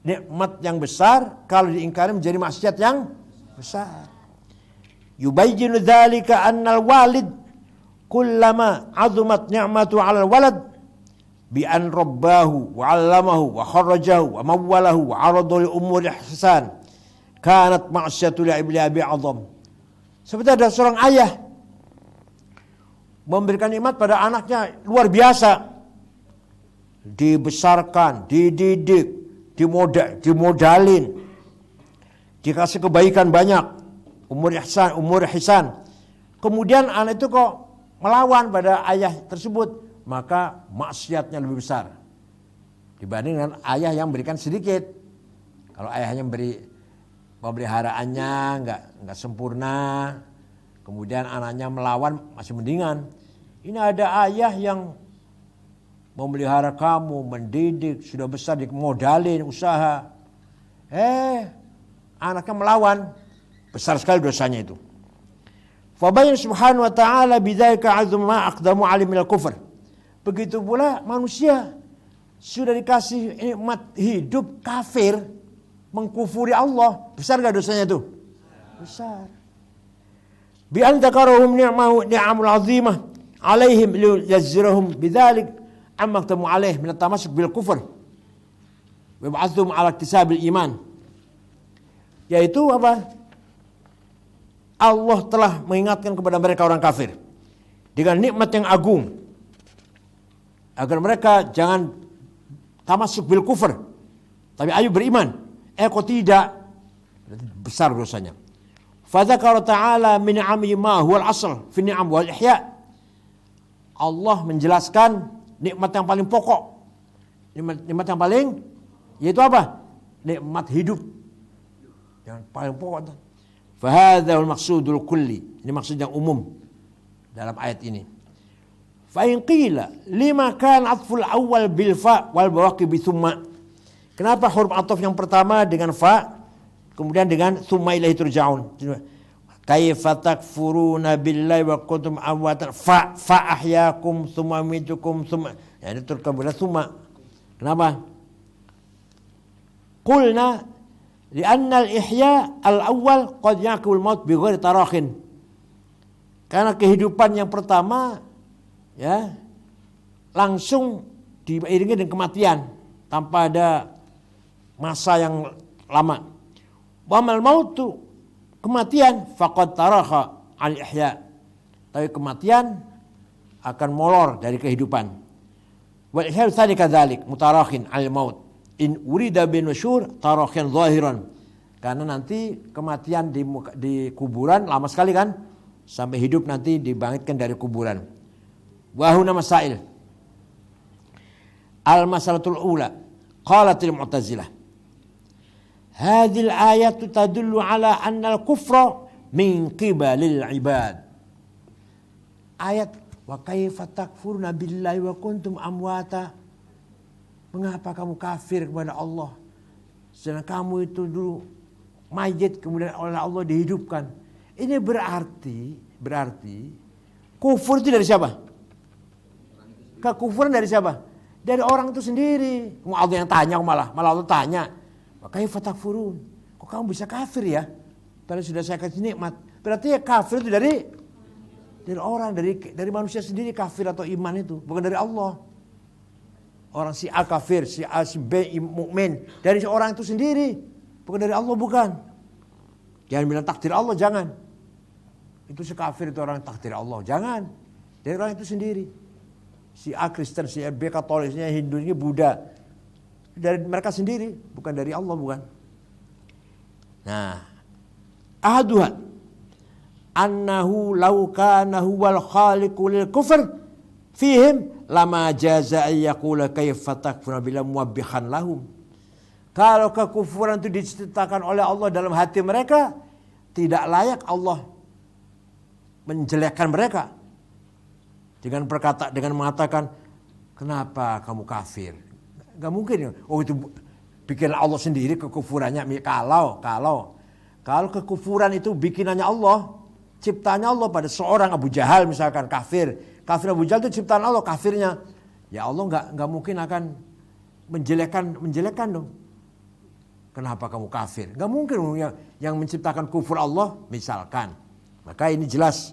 Nikmat yang besar kalau diingkari menjadi maksiat yang besar. Yubayyinu dzalika annal walid kullama 'azumat ni'matu 'alal walad bi an rabbahu wa 'allamahu wa kharrajahu wa mawwalahu wa 'arada li umuri ihsan kanat maksiatu li abi 'azam. Seperti ada seorang ayah memberikan nikmat pada anaknya luar biasa, dibesarkan, dididik, dimodalin, dikasih kebaikan banyak, umur ihsan. Kemudian anak itu kok melawan pada ayah tersebut, maka maksiatnya lebih besar dibanding dengan ayah yang berikan sedikit. Kalau ayahnya pemeliharaannya nggak sempurna, kemudian anaknya melawan, masih mendingan. Ini ada ayah yang memelihara kamu, mendidik, sudah besar dimodalin usaha. Anaknya melawan, besar sekali dosanya itu. Fabayyin subhanahu wa ta'ala bidzalika 'azmu ma aqdamu 'alaihi minal kufr. Begitu pula manusia sudah dikasih nikmat hidup kafir, mengkufuri Allah, besar enggak dosanya itu? Besar. Bi an dzakaruhum ni'amul 'azimah 'alaihim liyajzirahum bidzalik amma qtamu 'alaih min at-tamassuk bil kufr wa ba'athum 'ala iktisabil iman. Yaitu apa? Allah telah mengingatkan kepada mereka orang kafir dengan nikmat yang agung, agar mereka jangan tamassuk bil kufr, tapi ayo beriman. Kok tidak? Besar dosanya. Fa dzakara ta'ala min 'amri ma huwal asl fi ni'am wal ihya. Allah menjelaskan nikmat yang paling pokok. Nikmat yang paling yaitu apa? Nikmat hidup. Yang paling pokok. Fa hadzal maqsudul kulli. Ini maksud yang umum dalam ayat ini. Fa in qila lima kan atful awal bil fa wal bawaqi bi thumma. Kenapa huruf ataf yang pertama dengan fa, kemudian dengan thumma ilaihi turja'un? Kaifa takfuruna billahi wa kuntum amwatan fa ahyaakum thumma yumitukum thumma. Ya, ini terkabula thumma. Kenapa? Qulna li'anna al-ihya al-awwal qad yaqul maut bi ghairi tarakhin. Karena kehidupan yang pertama ya langsung diiringi dengan kematian tanpa ada masa yang lama. Wa mal mautu, kematian, faqad tarakha al-ihya. Tapi kematian akan molor dari kehidupan. Wal ihya tsani kadzalik mutarakhin al-maut. In urida bin nusyur tarakhin zahiran. Karena nanti kematian di kuburan lama sekali kan, sampai hidup nanti dibangkitkan dari kuburan. Wa huna masail. Al-masalatul ula, qalatil mu'tazilah. Hadhil ayatu tadullu ala anna al-kufra min qibalil ibad. Ayat wa kaifa takfuruna billahi wa kuntum amwata. Mengapa kamu kafir kepada Allah? Sedangkan kamu itu dulu mayit, kemudian oleh Allah dihidupkan. Ini berarti kufur itu dari siapa? Kekufuran dari siapa? Dari orang itu sendiri. Allah yang tanya malah Allah tanya. Kaifa takfurun? Kok kamu bisa kafir ya? Padahal sudah saya kasih nikmat. Berarti ya kafir itu dari orang, dari manusia sendiri kafir atau iman itu, bukan dari Allah. Orang si A kafir, si A si B mukmin, dari seorang itu sendiri, bukan dari Allah, bukan. Jangan bilang takdir Allah, jangan. Itu si kafir itu orang takdir Allah, jangan. Dari orang itu sendiri. Si A Kristen, si B Katoliknya, Hindunya, Buddha. dari mereka sendiri, bukan dari Allah, bukan. Nah, ahaduha annahu law kana huwal khaliqu lil kufr fihim lama jaza ay yaqula kayfa takfuruna bila muwabbihan lahum. Kalau kekufuran itu diciptakan oleh Allah dalam hati mereka, tidak layak Allah menjelekkan mereka dengan mengatakan kenapa kamu kafir. Gak mungkin. Oh, itu bikin Allah sendiri kekufurannya. Kalau kekufuran itu bikinannya Allah, ciptaannya Allah pada seorang Abu Jahal misalkan kafir Abu Jahal itu ciptaan Allah, kafirnya. Ya Allah nggak mungkin akan menjelekkan dong. Kenapa kamu kafir? Nggak mungkin yang menciptakan kufur Allah misalkan. Maka ini jelas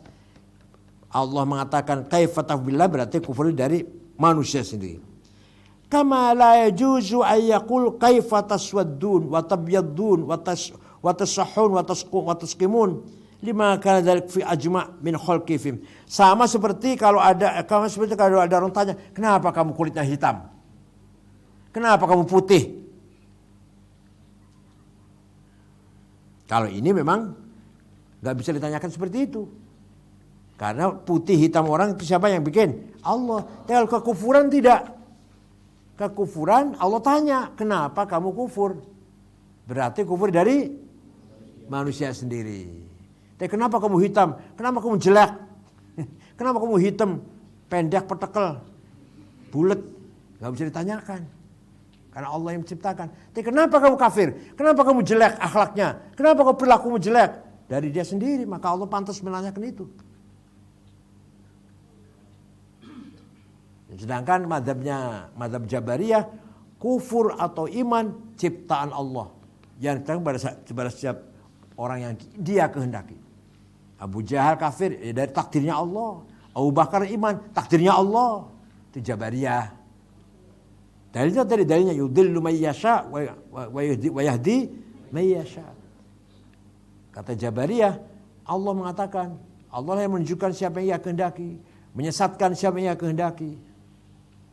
Allah mengatakan kaifa billah berarti kufur dari manusia sendiri. Kama la yajuzu ay yaqul kaifa taswaddun wa tabyaddun wa tasahhun wa tasqimun lima kana dzalik fi ajma' min khalqihim. Sama seperti kalau ada orang tanya, kenapa kamu kulitnya hitam? Kenapa kamu putih? Kalau ini memang nggak bisa ditanyakan seperti itu. Karena putih hitam orang itu siapa yang bikin? Allah. Kalau kekufuran tidak. Kekufuran Allah tanya, kenapa kamu kufur? Berarti kufur dari manusia sendiri. Tapi kenapa kamu hitam? Kenapa kamu jelek? Kenapa kamu hitam? Pendek, petekel, bulat? Gak bisa ditanyakan. Karena Allah yang menciptakan. Tapi kenapa kamu kafir? Kenapa kamu jelek akhlaknya? Kenapa kamu perilakumu jelek? Dari dia sendiri, maka Allah pantas menanyakan itu. Sedangkan mazhab Jabariyah, kufur atau iman ciptaan Allah yang datang kepada setiap orang yang dia kehendaki. Abu Jahal kafir dari takdirnya Allah. Abu Bakar iman takdirnya Allah. Itu Jabariyah. Dalilnya yudillu may yasha wa yahdi may yasha. Kata Jabariyah, Allah mengatakan, Allah yang menunjukkan siapa yang ia kehendaki, menyesatkan siapa yang ia kehendaki.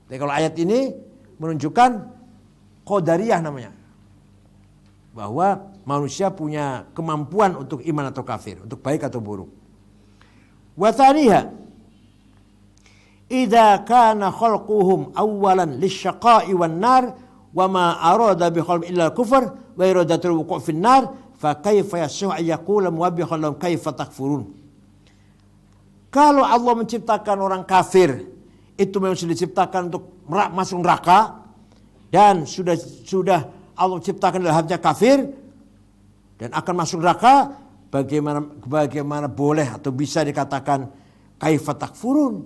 Tapi kalau ayat ini menunjukkan Qadariyah namanya. Bahwa manusia punya kemampuan untuk iman atau kafir, untuk baik atau buruk. Wa thaniha idza kana khalquhum awwalan lisyaqa'i wan nar wa ma arada bi khalqi illa al-kufr wa iradatul wuqu' fi an-nar fa kaifa yashu ay yaqula muwabbihan lahum kaifa takfurun. Kalau Allah menciptakan orang kafir, itu memang sudah diciptakan untuk masuk neraka, dan sudah Allah ciptakan dalam hatinya kafir dan akan masuk neraka, bagaimana boleh atau bisa dikatakan kaifa takfurun?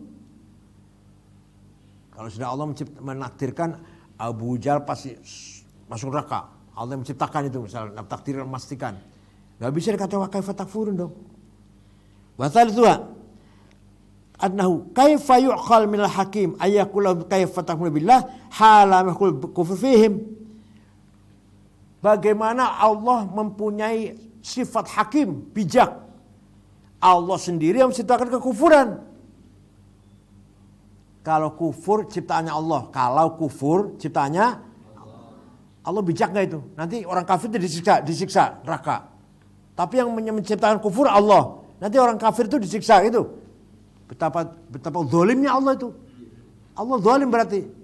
Kalau sudah Allah menakdirkan Abu Jahal pasti masuk neraka, Allah yang menciptakan itu misalnya, takdir memastikan, nggak bisa dikatakan kaifa takfurun dong. Wa thalithuha annahu kaifa yu'qal minal hakim ayyakul kaifa takfuruna billah hala mahkul kufur fihim. Bagaimana Allah mempunyai sifat hakim, bijak. Allah sendiri yang menciptakan kekufuran. Kalau kufur ciptaannya Allah, kalau kufur ciptaannya Allah, bijak gak itu? Nanti orang kafir itu disiksa neraka. Tapi yang menciptakan kufur Allah, nanti orang kafir itu disiksa itu. Betapa zalimnya Allah itu. Allah zalim berarti.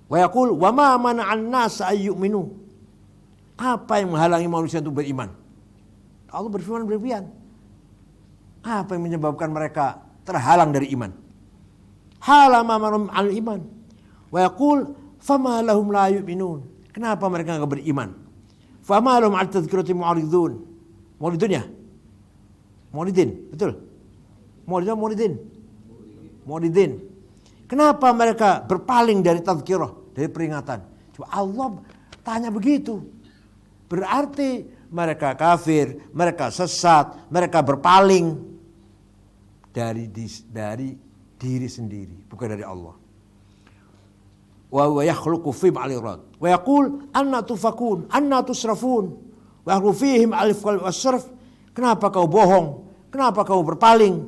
Wa yaqul wa ma mana'an nas ay yu'minu. Apa yang menghalangi manusia untuk beriman? Allah berfirman berlebihan. Apa yang menyebabkan mereka terhalang dari iman? Halama manum al iman. Wa yaqul fama lahum la yu'minun. Kenapa mereka enggak beriman? Fama lahum al tadhkirati mu'ridun. Mu'ridun ya? Mu'ridin, betul? Mu'ridin. Kenapa mereka berpaling dari tazkirah, dari peringatan? Coba Allah tanya begitu. Berarti mereka kafir, mereka sesat, mereka berpaling dari diri sendiri, bukan dari Allah. Wa yakhluqu fi ma'al-irad. Wa yaqul anna tufakun, anna tusrafun. Wa yakhluqu fihim alif wal wasrf. Kenapa kau bohong? Kenapa kau berpaling?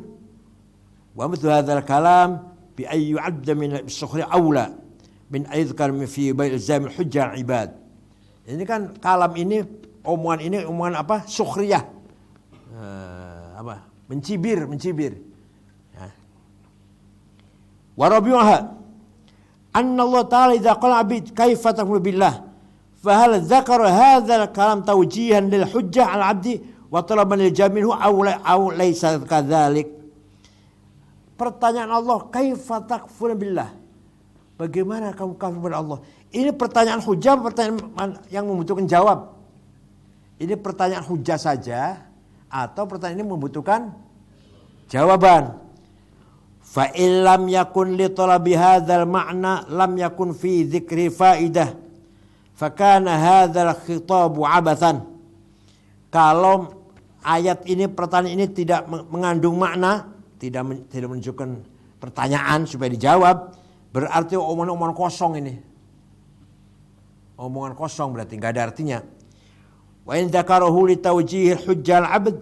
Wa mithlu hadzal kalam bi ay yu'adda min as-sukhri aula min ayyadhkar fi bai' ilzam al-hujjah al-ibad. Ini kan kalam ini omongan apa? Sukhriyah. Mencibir. Wa rabi'uha anna Allah ta'ala idza qala 'abid kaifa takfuru billah fa hal dzakara hadzal kalam tawjihan lil hujjah al 'abdi wa talaban lil jaminhu aw laysa kadzalik. Pertanyaan Allah, kaifa takfuru billah? Bagaimana kamu kafir kepada Allah? Ini pertanyaan hujjah, pertanyaan yang membutuhkan jawab. Ini pertanyaan hujjah saja atau pertanyaan ini membutuhkan jawaban. Fa illam yakun li talabi hadzal ma'na lam yakun fi dzikri faidah. Fa kana hadzal khitabu abathan. Kalau ayat ini, pertanyaan ini tidak mengandung makna, tidak menunjukkan pertanyaan supaya dijawab, berarti omongan kosong ini. Omongan kosong berarti enggak ada artinya. Wa in dzakarahu li tawjihil hujjal 'abd.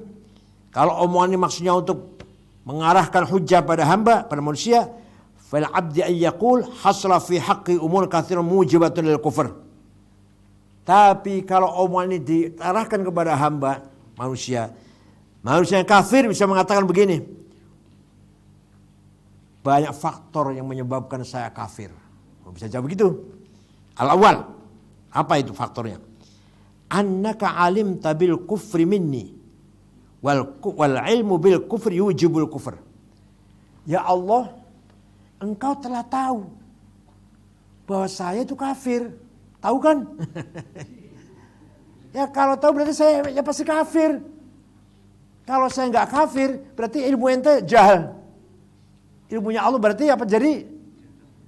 Kalau omongan ini maksudnya untuk mengarahkan hujjah pada hamba, pada manusia, fal 'abdi ay yaqul hasla fi haqqi umur katsirun mujibatun lil kufr. Tapi kalau omongan ini diarahkan kepada hamba manusia yang kafir bisa mengatakan begini, banyak faktor yang menyebabkan saya kafir. Bisa jawab begitu. Al-awwal, apa itu faktornya? Annaka alimta bil kufri minni wal ilmu bil kufri yujibul kufr. Ya Allah, engkau telah tahu bahwa saya itu kafir. Tahu kan? Ya kalau tahu berarti saya ya pasti kafir. Kalau saya enggak kafir berarti ilmu ente jahil. Ilmunya Allah berarti apa jadi?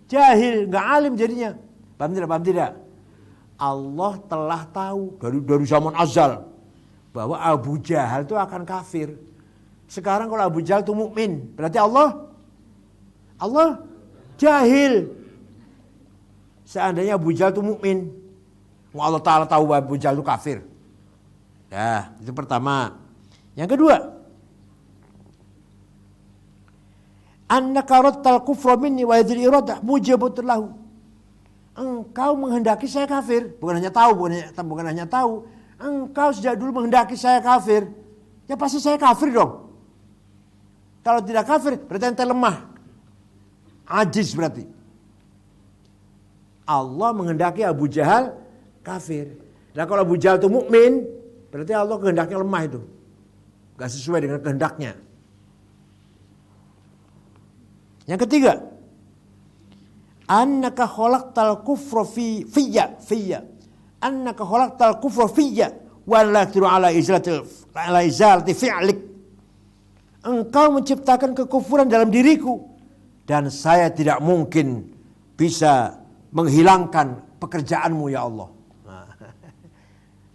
Jahil, enggak alim jadinya. Paham tidak? Allah telah tahu dari zaman azal bahwa Abu Jahal itu akan kafir. Sekarang kalau Abu Jahal itu mukmin, berarti Allah jahil. Seandainya Abu Jahal itu mukmin, Allah Ta'ala tahu bahwa Abu Jahal itu kafir. Ya, itu pertama. Yang kedua, annaka rattal kufra minni wa hadhihi iradah mujibatun lahu. Engkau menghendaki saya kafir, bukan hanya tahu, engkau sejak dulu menghendaki saya kafir. Ya pasti saya kafir dong. Kalau tidak kafir berarti ente lemah. Ajiz berarti. Allah menghendaki Abu Jahal kafir. Nah kalau Abu Jahal itu mukmin, berarti Allah kehendaknya lemah itu. Gak sesuai dengan kehendaknya. Yang ketiga, annaka khalaqtal kufra fiyya. Annaka khalaqtal kufra fiyya wa la taqdiru ala izalati fi'lik. Engkau menciptakan kekufuran dalam diriku dan saya tidak mungkin bisa menghilangkan pekerjaanmu ya Allah.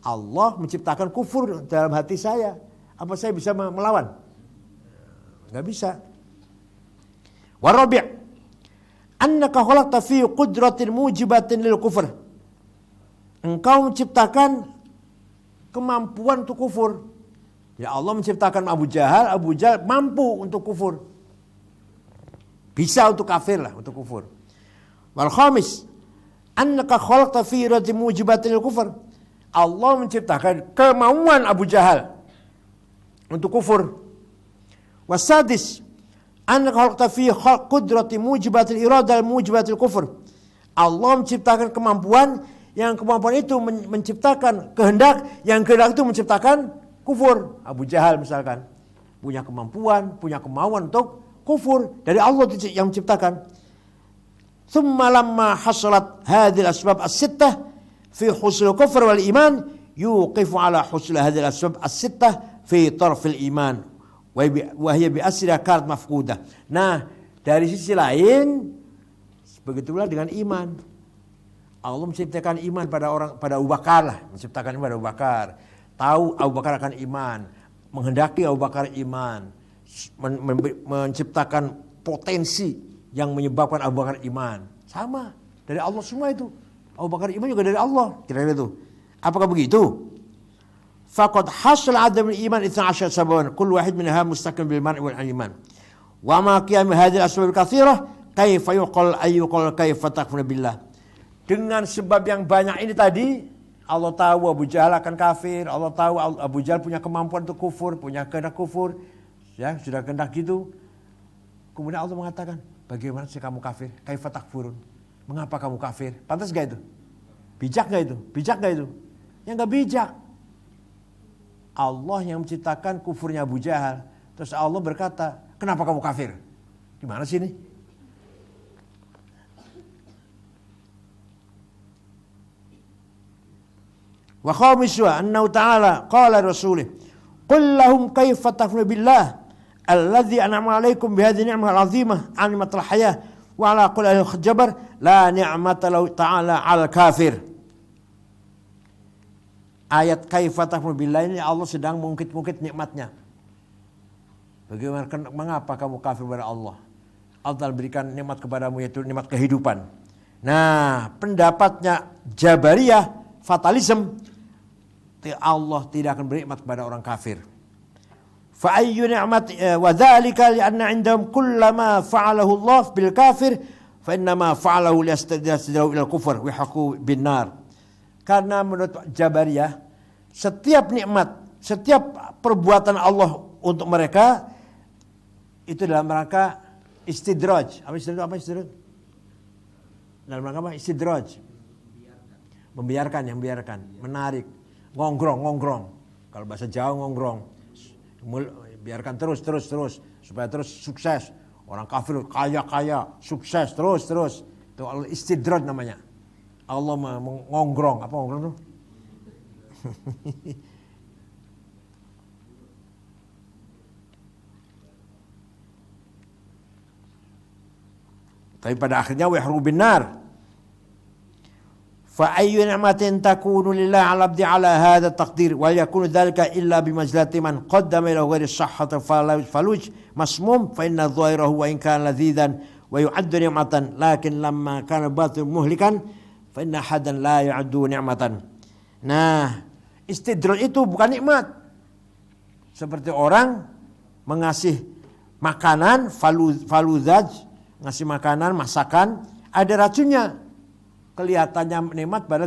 Allah menciptakan kufur dalam hati saya. Apa saya bisa melawan? Enggak bisa. Warabi' annaka khalaqta fi qudratin mujibatin lil kufur. Engkau menciptakan kemampuan untuk kufur. Ya Allah menciptakan Abu Jahal mampu untuk kufur. Bisa untuk kafir lah, untuk kufur. Wal khamis annaka khalaqta fi iratin mujibatin lil kufur. Allah menciptakan kemauan Abu Jahal untuk kufur. Wasadis annaka khalaqta fi qudrati mujibatil iradah mujibatil kufur. Allah menciptakan kemampuan itu menciptakan kehendak, yang kehendak itu menciptakan kufur. Abu Jahal misalkan punya kemampuan, punya kemauan untuk kufur, dari Allah yang menciptakan. Thumma lamma hasalat hadhil asbab as-sittah fi husul kufr wal iman yuqifu ala husul hadhil asbab as-sittah fi tarfil iman wa hiya bi asriha kanat mafqudah. Nah, dari sisi lain begitulah dengan iman. Allah menciptakan iman pada Abu Bakar lah, menciptakan iman pada Abu Bakar. Tahu Abu Bakar akan iman, menghendaki Abu Bakar iman, menciptakan potensi yang menyebabkan Abu Bakar iman. Sama, dari Allah semua itu. Abu Bakar iman juga dari Allah, kira-kira itu. Apakah begitu? Faqad hasal adam al-iman 12 sababan, kullu wahid minha mustaqim bil mar'i wal iman. Wa ma qiyam hadhihi al-asbab al-katsirah kaifa yuqal ayyuqal kaifa takfuruna billah. Dengan sebab yang banyak ini tadi, Allah tahu Abu Jahal akan kafir, Allah tahu Abu Jahal punya kemampuan untuk kufur, punya kehendak kufur, ya sudah kehendak gitu. Kemudian Allah mengatakan, bagaimana sih kamu kafir? Kaifa takfurun? Mengapa kamu kafir? Pantas gak itu? Bijak gak itu? Bijak gak itu? Ya gak bijak. Allah yang menciptakan kufurnya Abu Jahal. Terus Allah berkata, kenapa kamu kafir? Gimana sih ini? Wa khamiswa annahu ta'ala qala rasulih qul lahum kaifa takfuruna billah alladzi an'ama 'alaikum bihadhihi ni'mah 'azimah 'animatul hayah wa 'ala qul al-jabar la ni'mata lahu ta'ala 'al kafir. Ayat kaifa takfuruna billah ini Allah sedang mengungkit-ungkit nikmatnya. Bagaimana, mengapa kamu kafir kepada Allah? Allah berikan nikmat kepadamu, yaitu nikmat kehidupan. Nah, pendapatnya Jabariyah, fatalism, Allah tidak akan bernikmat kepada orang kafir. Fa ayyu ni'mat wa dzalika li'anna 'indahum kullama fa'alahu Allah bil kafir fa innama fa'alahu liyastadru ila al-kufr wa yahqu bin nar. Karena menurut Jabariyah, setiap nikmat, setiap perbuatan Allah untuk mereka itu dalam rangka istidraj. Apa istidraj? Dalam rangka apa? Istidraj. Membiarkan, menarik. Ngongrong. Kalau bahasa Jawa ngongrong. Biarkan terus supaya terus sukses. Orang kafir kaya, sukses terus. Itu istidraj namanya. Allah mengongrong. Apa ngongrong itu? Tapi pada akhirnya wahru binar. Fa ayyu ni'matin takunu lillah 'ala 'abdi 'ala hadha taqdir wa yakunu dhalika illa bimajlati man qaddama ila ghairi sahhati faluj masmum fa inna dhahirahu wa in kana ladhidan wa yu'addu ni'matan lakin lamma kana batil muhlikan fa inna hadan la yu'addu ni'matan. Nah, istidraj itu bukan nikmat. Seperti orang mengasih makanan faluzaj, ngasih makanan, masakan, ada racunnya. Kelihatannya nikmat pada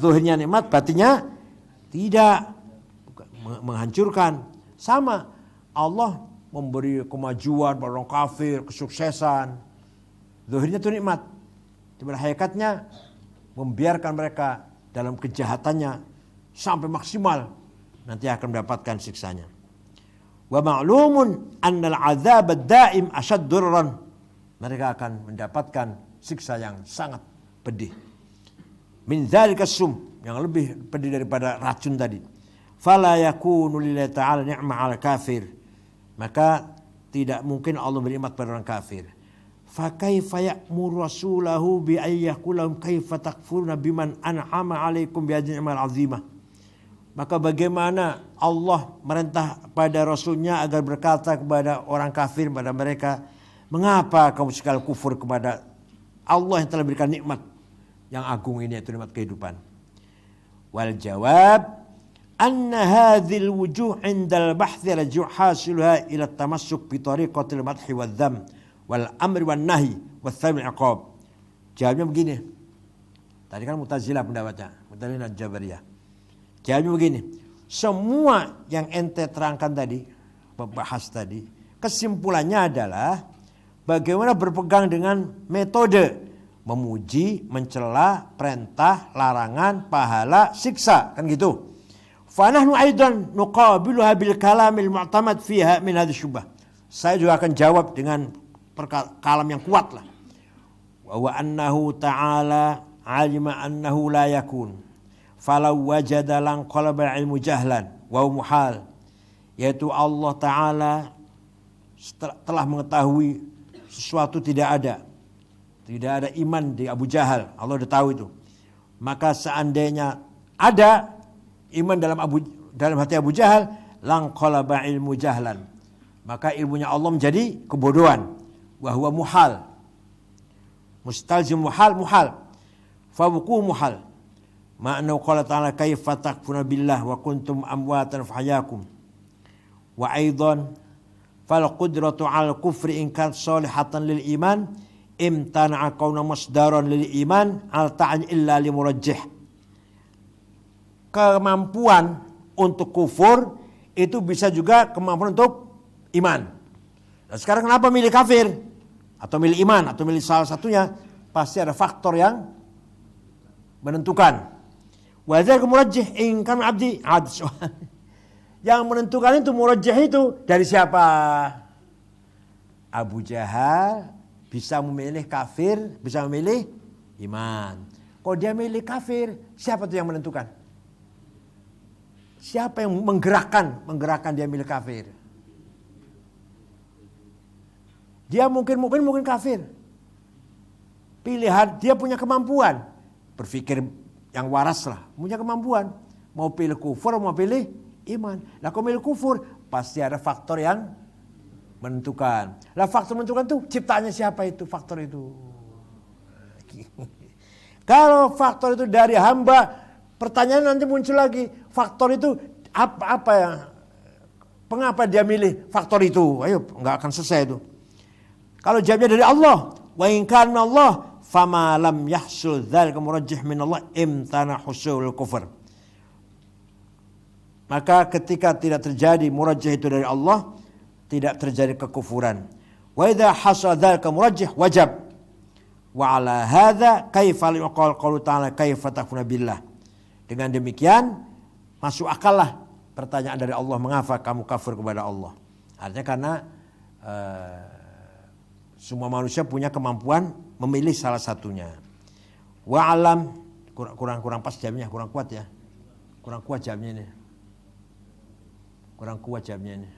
zahirnya nikmat, batinnya tidak, menghancurkan. Sama, Allah memberi kemajuan pada orang kafir, kesuksesan. Zahirnya itu nikmat. Tapi hakikatnya membiarkan mereka dalam kejahatannya sampai maksimal, nanti akan mendapatkan siksanya. Wa ma'lumun annal 'adzab ad-da'im ashad durran. Mereka akan mendapatkan siksa yang sangat pedih. Min dzalika sum, yang lebih pedih daripada racun tadi. Fala yakunu lillahi ta'ala ni'mah 'ala kafir. Maka tidak mungkin Allah bernikmat pada orang kafir. Fa kaifa ya'muru rasulahu bi ayyaqulahum kaifa takfuruna biman an'ama 'alaikum bi hadhihi ni'mal 'azimah. Maka bagaimana Allah merintah pada Rasulnya agar berkata kepada orang kafir, pada mereka, mengapa kamu sekali kufur kepada Allah yang telah berikan nikmat yang agung ini, yaitu nikmat kehidupan. Wal jawab anna hadhil wujuh indal bahthi raju' hasiluha ila tamassuk bi tariqatil madhi wal dham wal amri wan nahi wal thabil iqab. Jawabnya begini. Tadi kan Mu'tazilah pendapatnya, Mu'tazilah dan Jabariyah. Jawabnya begini. Semua yang ente terangkan tadi, bahas tadi, kesimpulannya adalah bagaimana berpegang dengan metode memuji, mencela, perintah, larangan, pahala, siksa, kan gitu. Fa nahnu aidan nuqabiluha bil kalamil mu'tamad fiha min hadhihi syubhah. Saya juga akan jawab dengan kalam yang kuat lah. Wa annahu ta'ala alima annahu la yakun. Falau wajada lan qalaba ilmu jahlan wa muhal. Yaitu Allah Ta'ala telah mengetahui sesuatu tidak ada. Tidak ada iman di Abu Jahal. Allah sudah tahu itu. Maka seandainya ada iman dalam hati Abu Jahal, lang qalaba ilmu jahlan. Maka ilmunya Allah menjadi kebodohan. Wa huwa muhal. Mustalzim muhal. Fa wuqu muhal. Ma'na qala ta'ala kaifa takfuruna billah wa kuntum amwatan fahayakum. Wa aidan fal qudratu 'al kufri in kanat salihatan lil iman imtana'a kauna masdaran lil iman al ta'an illa li murajjih. Kemampuan untuk kufur itu bisa juga kemampuan untuk iman. Nah, sekarang kenapa milih kafir atau milih iman atau milih salah satunya? Pasti ada faktor yang menentukan. Wa dzalika murajjih in kana abdi adz. Yang menentukan itu murajjih itu dari siapa? Abu Jahal bisa memilih kafir, bisa memilih iman. Kalau dia milih kafir, siapa itu yang menentukan? Siapa yang menggerakkan dia milih kafir? Dia mungkin kafir. Pilihan dia punya kemampuan berpikir yang waras lah, punya kemampuan mau pilih kufur mau pilih iman. Nah, kalau milih kufur pasti ada faktor yang menentukan. Lah faktor menentukan tuh ciptaannya siapa itu faktor itu? Kalau faktor itu dari hamba, pertanyaan nanti muncul lagi, faktor itu apa ya? Mengapa dia milih faktor itu? Ayo, nggak akan selesai itu. Kalau jawabnya dari Allah, wa in kana Allah fama lam yahsul dzalika murajjih min Allah imtana husul kufur. Maka ketika tidak terjadi murajjih itu dari Allah, tidak terjadi kekufuran. Wa idza hasala dzalika murajjih wajab. Wa ala hadza kaifa yuqal qaulu ta'ala kaifa takfuruna billah. Dengan demikian masuk akal lah pertanyaan dari Allah, mengapa kamu kafir kepada Allah? Artinya karena semua manusia punya kemampuan memilih salah satunya. Wa alam kurang pas jamnya, kurang kuat ya. Kurang kuat jamnya ini. Kurang kuat jamnya ini.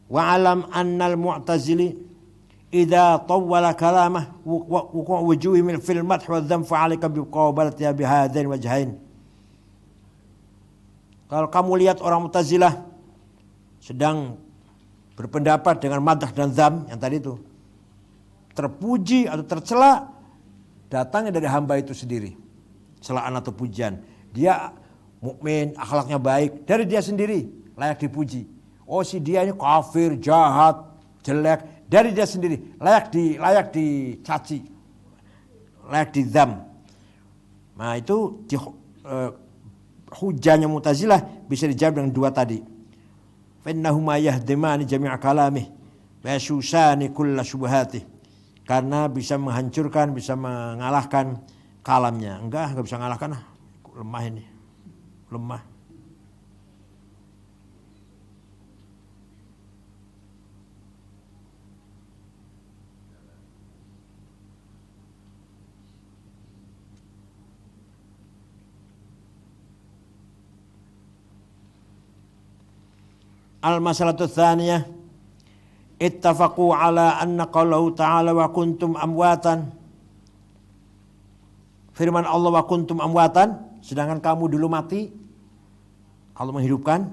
Wa alam annal mu'tazili idza tawwala kalamah wa wujuhi min fil madh wa dham fa 'alaika bi qabalatiha bi hadain wajhain. Kalau kamu lihat orang Mu'tazilah sedang berpendapat dengan madh dan dham yang tadi itu, terpuji atau tercela datangnya dari hamba itu sendiri. Celaan atau pujian. Dia mukmin, akhlaknya baik, dari dia sendiri layak dipuji. Oh, si dia ini kafir, jahat, jelek, dari dia sendiri layak dicaci, layak didham. Nah, itu hujahnya Mu'tazilah bisa dijawab dengan dua tadi. Fa innahuma yahdimani jami'a kalamih wa yashusani kulla syubhatih. Karena bisa menghancurkan, bisa mengalahkan kalamnya. Enggak bisa mengalahkan, lemah ini. Lemah. Al-masalatu tsaniyah ittafaqu ala anna qawlahu ta'ala wa kuntum amwatan. Firman Allah wa kuntum amwatan, sedangkan kamu dulu mati, Allah menghidupkan.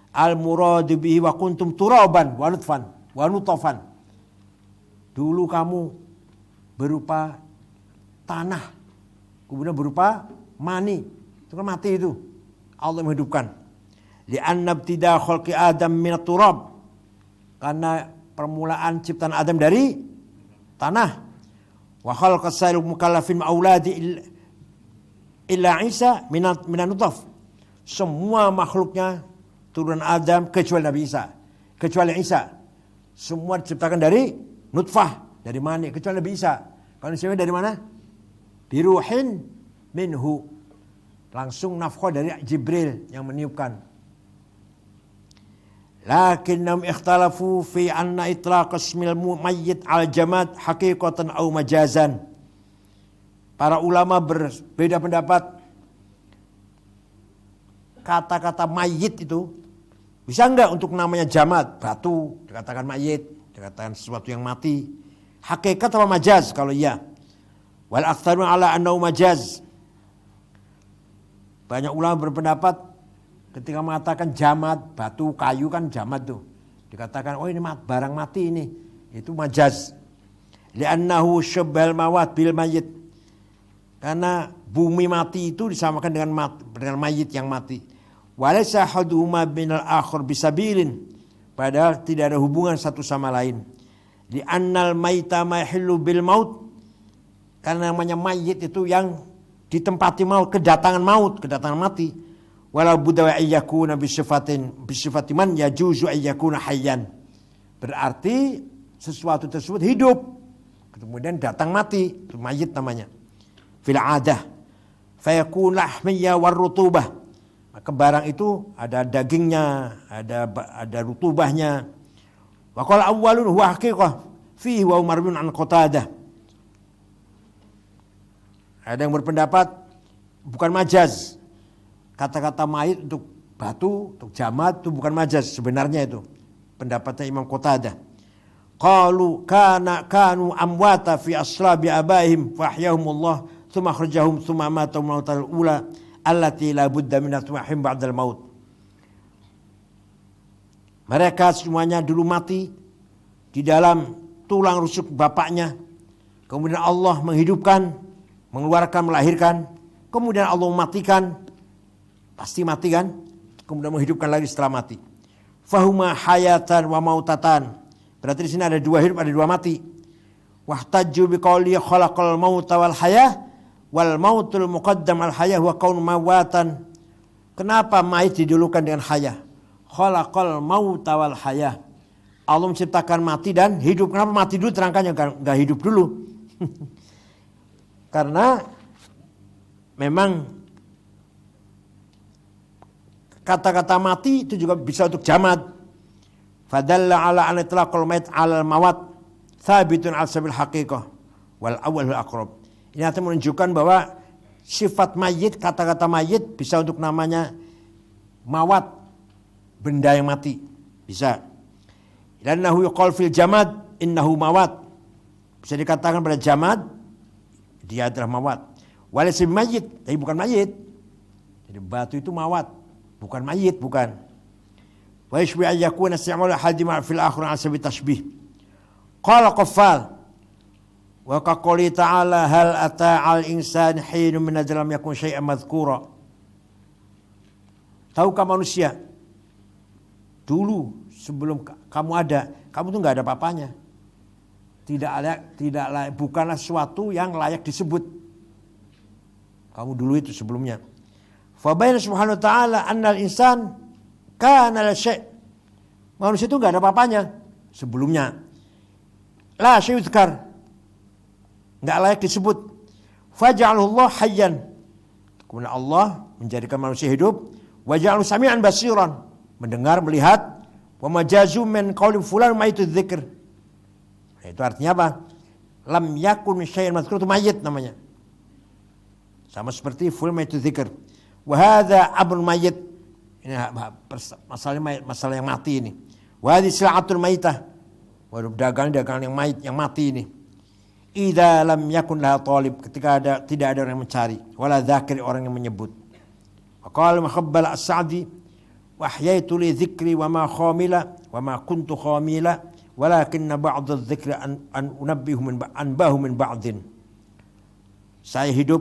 Al-muradu bihi wa kuntum turaban wa nutfan wa nutfan. Dulu kamu berupa tanah, kemudian berupa mani, itu kan mati itu. Allah menghidupkan. Li'anna ibtida' khalqi Adam minat turab. Karena permulaan ciptaan Adam dari tanah. Wa khalqa sairil mukallafin ma'auladi illa Isa minat nutfah. Semua makhluknya turunan Adam kecuali Nabi Isa, kecuali Isa. Semua diciptakan dari nutfah, dari mani, kecuali Nabi Isa. Kalau Nabi dari mana? Biruhin minhu. Langsung nafkah dari Jibril yang meniupkan. Lakinnahum ikhtalafu fi anna itlaq ismil mayyit al jamad haqiqatan aw majazan. Para ulama berbeda pendapat. Kata-kata mayyit itu bisa enggak untuk namanya jamad, batu dikatakan mayyit, dikatakan sesuatu yang mati. Hakikat atau majaz kalau iya. Wal aktsarun ala annahu majaz. Banyak ulama berpendapat ketika mengatakan jamad, batu, kayu kan jamad tuh. Dikatakan, oh ini barang mati ini. Itu majaz. Li'annahu syabbal mawat bil mayyit. Karena bumi mati itu disamakan dengan mayit yang mati. Walaysa haduhuma binal akhir bisabilin. Padahal tidak ada hubungan satu sama lain. Di annal maita ma yahillu bil maut. Karena namanya mayit itu yang ditempati maut, kedatangan mati. Walau budaya ayyakuna bisifati man yajuzu ayyakuna hayyan. Berarti sesuatu tersebut hidup. Kemudian datang mati, itu mayit namanya. Fil adah fayakun lahmiyya warrutubah, maka barang itu ada dagingnya, ada rutubahnya. Wa qala awwalun huwa haqiqah fihi wa marwun an Qatadah. Ada yang berpendapat bukan majaz. Kata-kata mayit untuk batu, untuk jamad itu bukan majaz sebenarnya itu. Pendapatnya Imam Qatadah. Qalu kanu amwata fi aslabi abaihim fahyahumullah thumma akhrajahum thumma matu mautal ula allati la budda min asma'ihim ba'dal maut. Mereka semuanya dulu mati di dalam tulang rusuk bapaknya. Kemudian Allah menghidupkan, mengeluarkan, melahirkan. Kemudian Allah mematikan. Pasti mati kan? Kemudian menghidupkan lagi setelah mati. Fahuma hayatan wa mautatan. Berarti di sini ada dua hidup, ada dua mati. Wahtajju biqauli khalaqal mauta wal hayah wal mautul muqaddam al hayah wa kaun mawatan. Kenapa mayit didulukan dengan hayah? Khalaqal mauta wal hayah. Allah menciptakan mati dan hidup. Kenapa mati dulu terangkannya enggak hidup dulu? Karena memang kata-kata mati itu juga bisa untuk jamad. Fadalla ala an itlaqal mayt ala mawat thabitun al sabil haqiqah wal awwal aqrab. Ini artinya menunjukkan bahwa sifat mayit, kata-kata mayit bisa untuk namanya mawat, benda yang mati, bisa. Dan nahu yuqal fil jamad innahu mawat. Bisa dikatakan pada jamad dia adalah mawat. Walaysa mayit, tapi bukan mayit. Jadi batu itu mawat, bukan mayit, bukan. Wa yashbi an yakuna isti'malu hadima fil akhir ala sabil tashbih. Qala Qaffal wa qaquli ta'ala hal ata al insan hinun min lam yakun syai'an madhkura. Tahukah manusia dulu sebelum kamu ada, kamu tuh enggak ada apa-apanya. Bukanlah sesuatu yang layak disebut. Kamu dulu itu sebelumnya. Fa bayna subhanahu wa ta'ala anna al insan kana la syai'. Manusia itu enggak ada apa-apanya sebelumnya. La syai' yuzkar. Enggak layak disebut. Faja'alahu Allah hayyan. Kemudian Allah menjadikan manusia hidup. Wa ja'alahu sami'an basiran. Mendengar, melihat. Wa majazu min qauli fulan maitu dzikr. Itu artinya apa? Lam yakun syai'an mazkur, itu mayit namanya. Sama seperti fulan maitu dzikr. Wa hadza abul mayit. Ini masalah yang mati ini. Wa hadhihi sil'atul maitah. Waduh, dagangan yang mati ini. Idza lam yakun laha talib, ketika tidak ada orang yang mencari, wala dzakir, orang yang menyebut. Wa qala Muhabbal As-Sa'di wa ahyaitu li dzikri wa ma khamila wa ma kuntu khamila walakinna ba'd adh-dzikri an unabbihu min anbahu min ba'din. Saya hidup,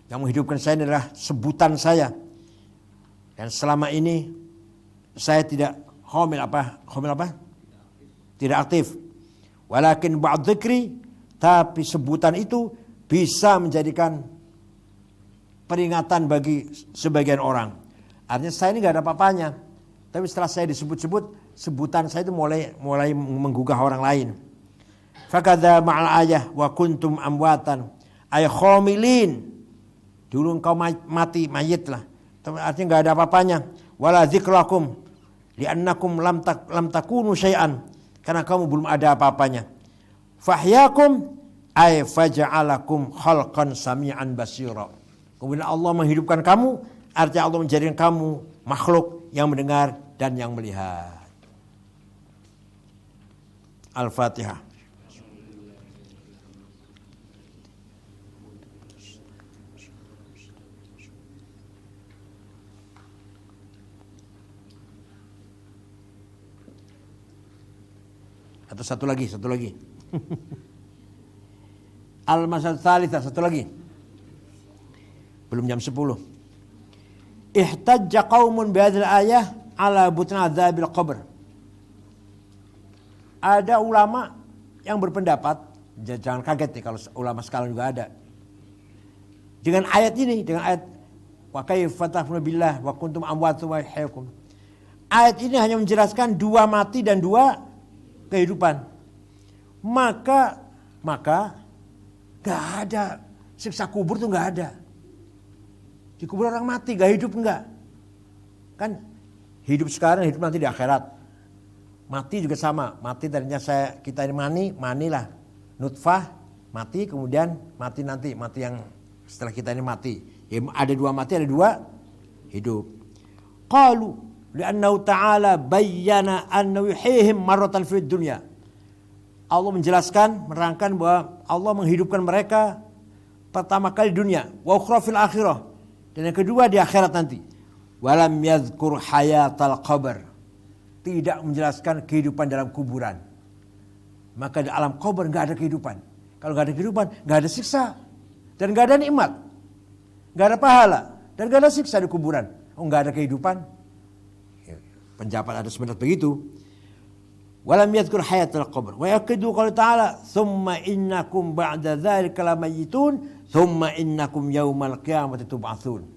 yang menghidupkan saya adalah sebutan saya. Dan selama ini saya tidak khamil apa? Tidak aktif. Walakin ba'd dzikri, tapi sebutan itu bisa menjadikan peringatan bagi sebagian orang. Artinya saya ini enggak ada apa-apanya. Tapi setelah saya disebut-sebut, sebutan saya itu mulai menggugah orang lain. Fakadza ma'al ayah wa kuntum amwatan ay khamilin. Dulu engkau mati, mayit lah. Artinya enggak ada apa-apanya. Wala dzikrakum li'annakum lam takunu syai'an. Karena kamu belum ada apa-apanya. Fahyakum ay faja'alakum khalqan sami'an basira. Kemudian Allah menghidupkan kamu, artinya Allah menjadikan kamu makhluk yang mendengar dan yang melihat. Al-Fatihah. Atau satu lagi. Al-Masal Tsalitsah, satu lagi. belum jam 10. Ihtajja qaumun bihadzal ayah ala butna adzabil qabr. Ada ulama yang berpendapat, jangan kaget nih kalau ulama sekarang juga ada, dengan ayat ini, dengan ayat wa kaifa tafuna billah wa kuntum amwatan wa yahyakum. Ayat ini hanya menjelaskan 2 mati dan 2 kehidupan. Maka gak ada siksa kubur tuh gak ada. Dikubur orang mati, gak hidup enggak. Kan hidup sekarang, hidup nanti di akhirat. Mati juga sama. Mati tadinya kita ini manilah. Nutfah, mati, kemudian mati nanti. Mati yang setelah kita ini mati. Ya, ada 2 mati, ada 2 hidup. Qalu li'annahu ta'ala bayyana annahu yuhyihim marratan fid dunya. Allah menjelaskan, menerangkan bahwa Allah menghidupkan mereka pertama kali di dunia. Wa ukhra fil akhirah. Dan yang kedua di akhirat nanti. Walam yadhkur hayatal qabr. Tidak menjelaskan kehidupan dalam kuburan. Maka di alam kubur gak ada kehidupan. Kalau gak ada kehidupan, gak ada siksa. Dan gak ada nikmat. Gak ada pahala. Dan gak ada siksa di kuburan. Oh gak ada kehidupan. Penjabat ada sebenarnya begitu. Walam yadhkur hayatal qabr. Wa yaqidu qala ta'ala. Thumma innakum ba'da dzalika lamayitun. Thumma innakum yaumal qiyamati tub'atsun.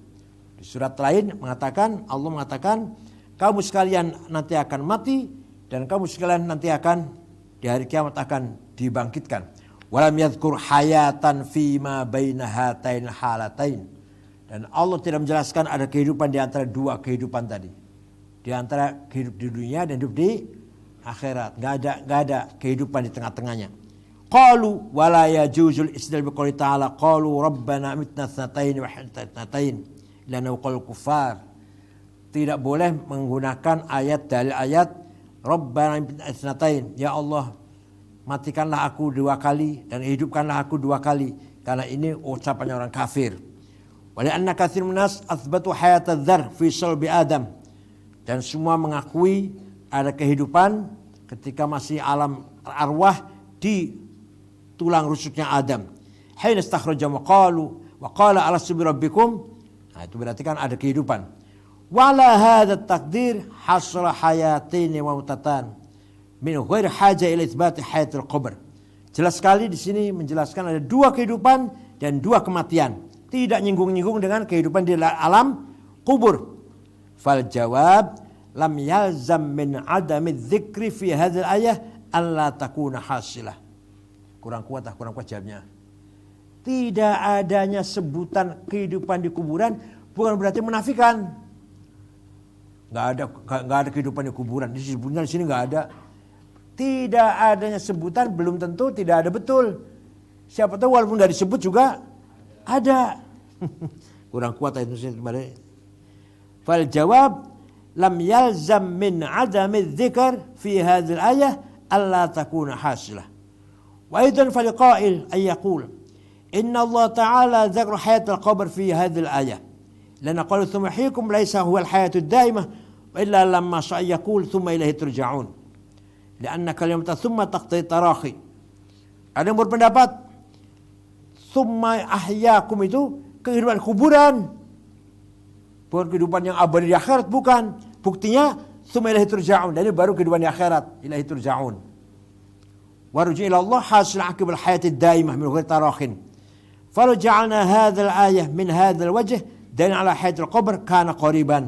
Di surat lain Allah mengatakan kamu sekalian nanti akan mati dan kamu sekalian nanti akan di hari kiamat akan dibangkitkan. Walam yadhkur hayatan fima baina hatain halatain. Dan Allah tidak menjelaskan ada kehidupan di antara 2 kehidupan tadi. Di antara hidup di dunia dan hidup di akhirat. Enggak ada kehidupan di tengah-tengahnya. Qalu wala yajuzul istidlal biqouli ta'ala qalu rabbana amitna tsnatain wa ahyaitna tsnatain lana qul kufar. Tidak boleh menggunakan dalil ayat rabbana amitna tsnatain, ya Allah matikanlah aku 2 kali dan hidupkanlah aku 2 kali, karena ini ucapannya orang kafir. Wa li anna katsirun minas athbatu hayatadz dzar fi sulbi Adam. Dan semua mengakui ada kehidupan ketika masih alam arwah di tulang rusuknya Adam. Haina istakhraja maqalu wa qala alastu bi rabbikum. Nah, itu berarti kan ada kehidupan. Wala hadza taqdir hasra hayatain wa mutatan min ghairi haja ila itsbat hayatul qabr. Jelas sekali di sini menjelaskan ada 2 kehidupan dan 2 kematian. Tidak nyinggung-nyinggung dengan kehidupan di alam kubur. Fal jawab lam yalzam min adami dzikri fi hadzal ayah alla takuna hasilah. Kurang kuat jawabnya. Tidak adanya sebutan kehidupan di kuburan bukan berarti menafikan. Enggak ada kehidupan di kuburan. Disebutnya di sini enggak ada. Tidak adanya sebutan belum tentu tidak ada betul. Siapa tahu walaupun enggak disebut juga ada. Kurang kuat itu sebenarnya. Fal jawab lam yalzam min adami dzikr fi hadzal ayah alla takuna hasilah. وأيضا فلقائل أن يقول إن الله تعالى ذكر حياة القبر في هذه الآية لأن قال ثم يحييكم ليس هو الحياة الدائمة وإلا لما شاء يقول ثم إليه ترجعون لأن كلمة ثم تقتضي التراخي. Ada yang berpendapat summa ahyakum itu kehidupan kuburan, bukan kehidupan yang abadi di akhirat, bukan. Buktinya summa ilaihi turja'un, dan ini baru kehidupan di akhirat, ilaihi turja'un. ورجع إلى الله حاصل عقب الحياة الدائمة من غير تراخٍ. فلو جعلنا هذا الآية من هذا الوجه دليل على حياة القبر كان قريبا.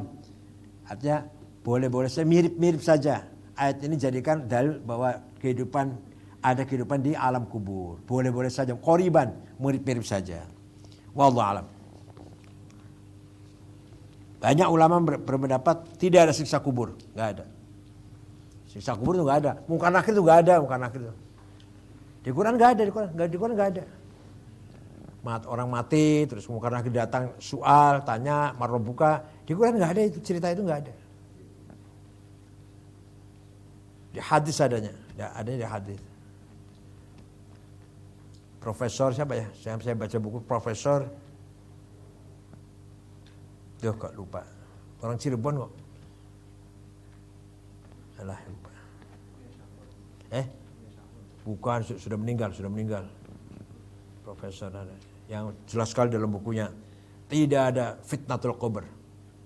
Artinya boleh-boleh saja, mirip-mirip saja. Ayat ini jadikan dalil bahwa ada kehidupan di alam kubur. Boleh-boleh saja, qoriban, mirip-mirip saja. Wallahu a'lam. Banyak ulama berpendapat tidak ada siksa kubur, enggak ada. Siksa kubur itu enggak ada. Mungkar nakir itu enggak ada, mungkar nakir itu. Di Quran enggak ada, di Quran enggak ada. Orang mati terus mungkar nakir datang soal, tanya, marrobuka. Di Quran enggak ada itu, cerita itu enggak ada. Di hadis adanya, adanya di hadis. Profesor siapa ya? Saya baca buku Profesor. Kok lupa. Orang Cirebon kok. Alah lupa. Bukan, sudah meninggal. Profesor ada. Yang jelas sekali dalam bukunya Tidak ada fitnatul kubur.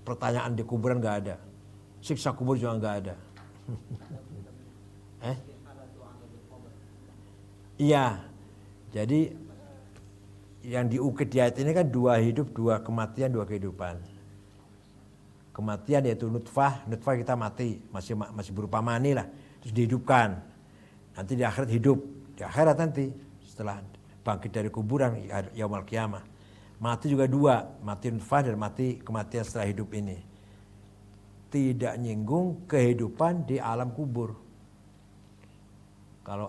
Pertanyaan di kuburan nggak ada. Siksa kubur juga nggak ada. Iya. Jadi yang diukit di ayat ini kan 2 hidup, 2 kematian, 2 kehidupan. Kematian yaitu nutfah kita mati, masih berupa mani lah, terus dihidupkan. Nanti di akhirat hidup, di akhirat nanti setelah bangkit dari kuburan yaumul qiyamah. Mati juga 2, mati nutfah dan mati kematian setelah hidup ini. Tidak nyinggung kehidupan di alam kubur. Kalau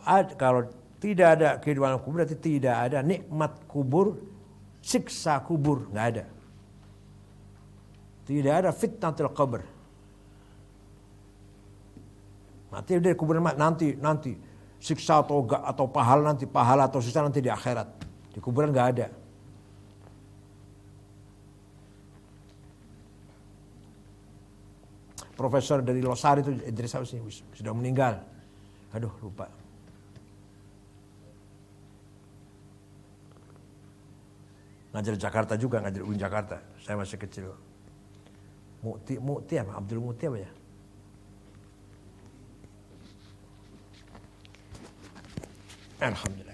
tidak ada kehidupan alam kubur, berarti tidak ada nikmat kubur, siksa kubur, nggak ada. Tidak ada fitnatul qabr. Mati dari kuburan nanti siksa atau pahala atau siksa nanti di akhirat. Di kuburan nggak ada. Profesor dari Losari itu Idris House sudah meninggal. Aduh lupa. Ngajar Jakarta juga, ngajar UIN Jakarta. Saya masih kecil. Mukti apa? Abdul Mukti apa ya? Alhamdulillah.